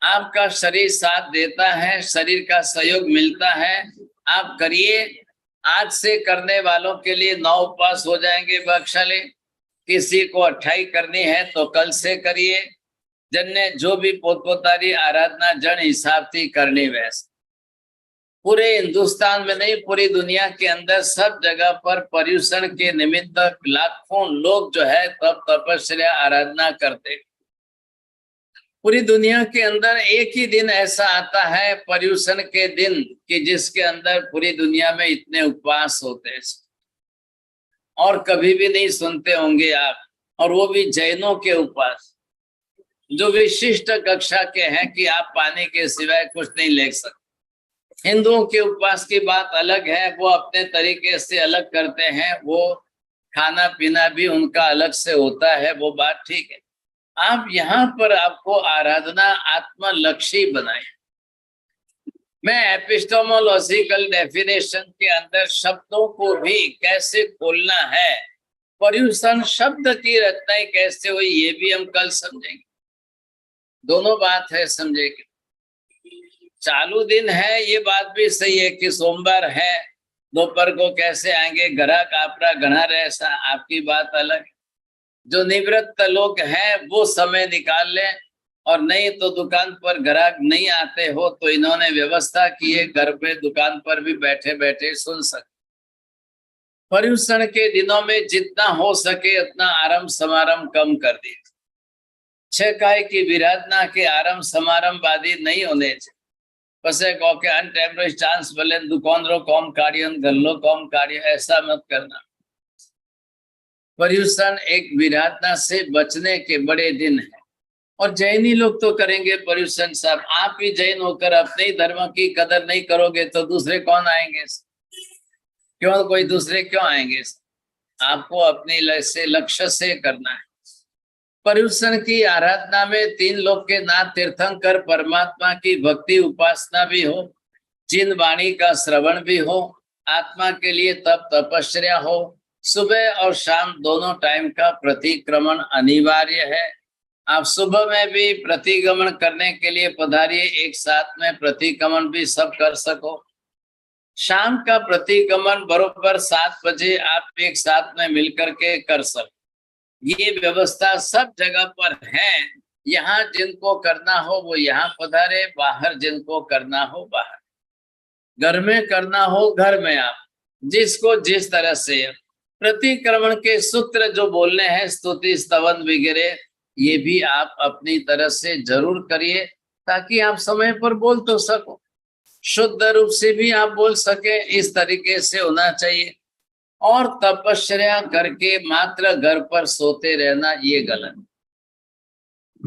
आपका शरीर साथ देता है, शरीर का सहयोग मिलता है, आप करिए। आज से करने वालों के लिए 9 उपवास हो जाएंगे बख्शाली, किसी को 28 करनी है तो कल से करिए। जन्ने जो भी पोतपोतारी आराधना जन हिसाब थी करनी, वैसे पूरे हिंदुस्तान में नहीं पूरी दुनिया के अंदर सब जगह पर पर्यूषण के निमित्त लाखों लोग जो है तप तपस्या आराधना करते। पूरी दुनिया के अंदर एक ही दिन ऐसा आता है पर्यूषण के दिन कि जिसके अंदर पूरी दुनिया में इतने उपवास होते हैं, और कभी भी नहीं सुनते होंगे आप, और वो भी जैनों के उपवास जो विशिष्ट कक्षा के हैं कि आप पानी के सिवाय कुछ नहीं ले सकते। हिंदुओं के उपवास की बात अलग है, वो अपने तरीके से अलग करते हैं, वो खाना पीना भी उनका अलग से होता है, वो बात ठीक है। आप यहाँ पर आपको आराधना आत्मा लक्ष्य बनाए। मैं एपिस्टोमोलॉजिकल डेफिनेशन के अंदर शब्दों को भी कैसे खोलना है, पर्यूषण शब्द की रचना कैसे हुई, ये भी हम कल समझेंगे। दोनों बात है, समझेंगे। चालू दिन है, ये बात भी सही है कि सोमवार है, दोपहर को कैसे आएंगे, घरा कापरा घना रहे, आपकी बात अलग है। जो निवृत्त लोग हैं वो समय निकाल लें, और नहीं तो दुकान पर ग्राहक नहीं आते हो तो इन्होंने व्यवस्था की है, घर पे दुकान पर भी बैठे बैठे सुन सकते। पर्यूषण के दिनों में जितना हो सके उतना आरंभ समारंभ कम कर दिए। छकाय की विराधना के आरंभ समारंभ आदि नहीं होने चाहिए। पसे कहो के अनटेम्पररी चांस भले दुकान रो कम कार्य गल्लो कम कार्य, ऐसा मत करना। पर्यूषण एक विराधना से बचने के बड़े दिन है, और जैनी लोग तो करेंगे पर्यूषण। साहब आप ही जैन होकर अपने ही धर्म की कदर नहीं करोगे तो दूसरे कौन आएंगे, क्यों कोई दूसरे क्यों आएंगे। आपको अपने लक्ष्य से करना है। पर्यूषण की आराधना में 3 लोग के नाथ तीर्थंकर परमात्मा की भक्ति उपासना भी हो, जिन वाणी का श्रवण भी हो, आत्मा के लिए तप तपस्या हो। सुबह और शाम दोनों टाइम का प्रतिक्रमण अनिवार्य है। आप सुबह में भी प्रतिक्रमण करने के लिए पधारिए, एक साथ में प्रतिक्रमण भी सब कर सको। शाम का प्रतिक्रमण बरोबर 7 बजे आप एक साथ में मिलकर के कर सको। ये व्यवस्था सब जगह पर है। यहाँ जिनको करना हो वो यहाँ पधारे, बाहर जिनको करना हो बाहर, घर में करना हो घर में, आप जिसको जिस तरह से। प्रतिक्रमण के सूत्र जो बोलने हैं स्तुति स्तवन वगैरह ये भी आप अपनी तरफ से जरूर करिए, ताकि आप समय पर बोल तो सको, शुद्ध रूप से भी आप बोल सके, इस तरीके से होना चाहिए। और तपस्या करके मात्र घर पर सोते रहना ये गलत।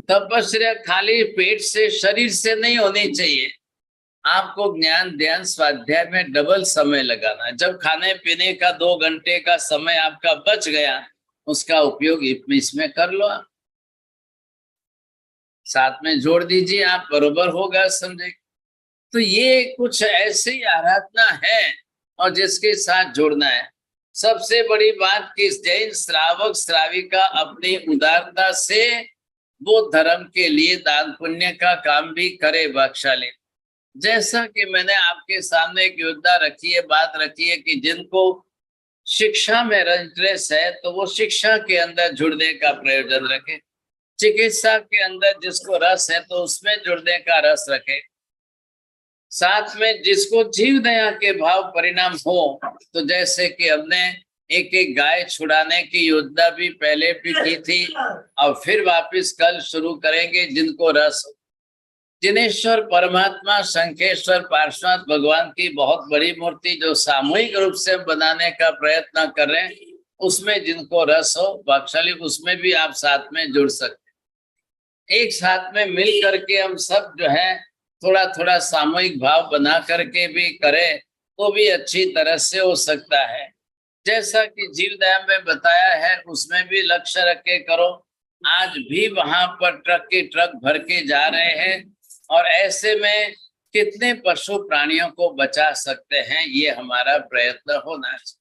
तपस्या खाली पेट से, शरीर से नहीं होनी चाहिए। आपको ज्ञान ध्यान स्वाध्याय में डबल समय लगाना है। जब खाने पीने का 2 घंटे का समय आपका बच गया, उसका उपयोग इसमें कर लो। आप साथ में जोड़ दीजिए, आप बरोबर होगा, समझे। तो ये कुछ ऐसी आराधना है और जिसके साथ जुड़ना है। सबसे बड़ी बात कि जैन श्रावक श्राविका अपनी उदारता से वो धर्म के लिए दान पुण्य का काम भी करे भाग्यशाली। जैसा कि मैंने आपके सामने एक योजना रखी है, बात रखी है कि जिनको शिक्षा में इंटरेस्ट है तो वो शिक्षा के अंदर जुड़ने का प्रयोजन रखे, चिकित्सा के अंदर जिसको रस है तो उसमें जुड़ने का रस रखे, साथ में जिसको जीव दया के भाव परिणाम हो। तो जैसे कि हमने एक एक गाय छुड़ाने की योजना भी पहले भी की थी और फिर वापस कल शुरू करेंगे। जिनको रस हो, जिनेश्वर परमात्मा शंखेश्वर पार्श्वनाथ भगवान की बहुत बड़ी मूर्ति जो सामूहिक रूप से बनाने का प्रयत्न कर रहे हैं, उसमें जिनको रस हो भाग्यशाली, उसमें भी आप साथ में जुड़ सकते। एक साथ में मिल करके हम सब जो है थोड़ा थोड़ा सामूहिक भाव बना करके भी करें तो भी अच्छी तरह से हो सकता है। जैसा कि जीव दया में बताया है, उसमें भी लक्ष्य रख के करो। आज भी वहां पर ट्रक के ट्रक भर के जा रहे हैं और ऐसे में कितने पशु प्राणियों को बचा सकते हैं, ये हमारा प्रयत्न होना चाहिए।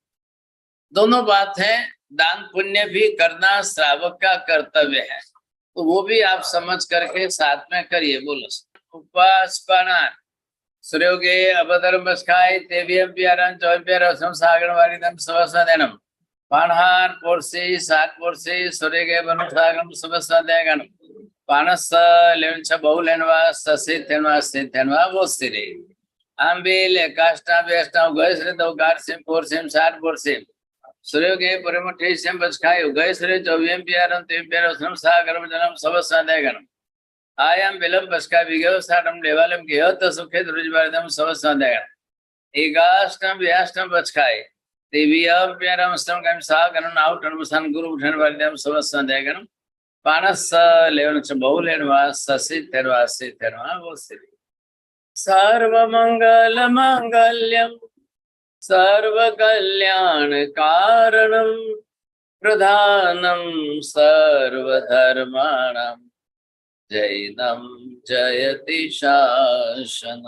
दोनों बात है, दान पुण्य भी करना श्रावक का कर्तव्य है, तो वो भी आप समझ करके साथ में करिए। बोलो उपासना सूर्योगे अभधर्मस्काय तेव्यम प्यारं चौप्यरसम सागण वारिदम सवसदेनम पानहार पोर्से सात पोर्से सूर्योगे वनुसागम सवसदेगणम पानस लेवंच बहुलेनवा ससिथेनवा सिथेनवा वो सिरे आंबिल काष्टा वेष्टा गयश्रे दौगार सिम पोर्सेम सात पोर्सेम सूर्योगे परिमुठे सिम बचखाय गयश्रे चौव्यम प्यारं तेव्यम प्यारसम सागरम जनम सवसदेगणम आयाम विलंब बसका विगव साडम लेवालम गेह तो सुखे दुर्जवारदम सवसदेगणम एकाष्टम व्याष्टम बचखाय देवीयम प्यारम अष्टम गम सागरम आउटनमसन गुरु उठन वारदम सवसदेगणम पानस लेवन च बहुलेनवा ससिथेनवा सिथेनवा वो सिरि सर्वमंगल मांगल्यम सर्वकल्याण कारणम प्रधानम सर्वधर्माणां जैनम जयति शासनम्।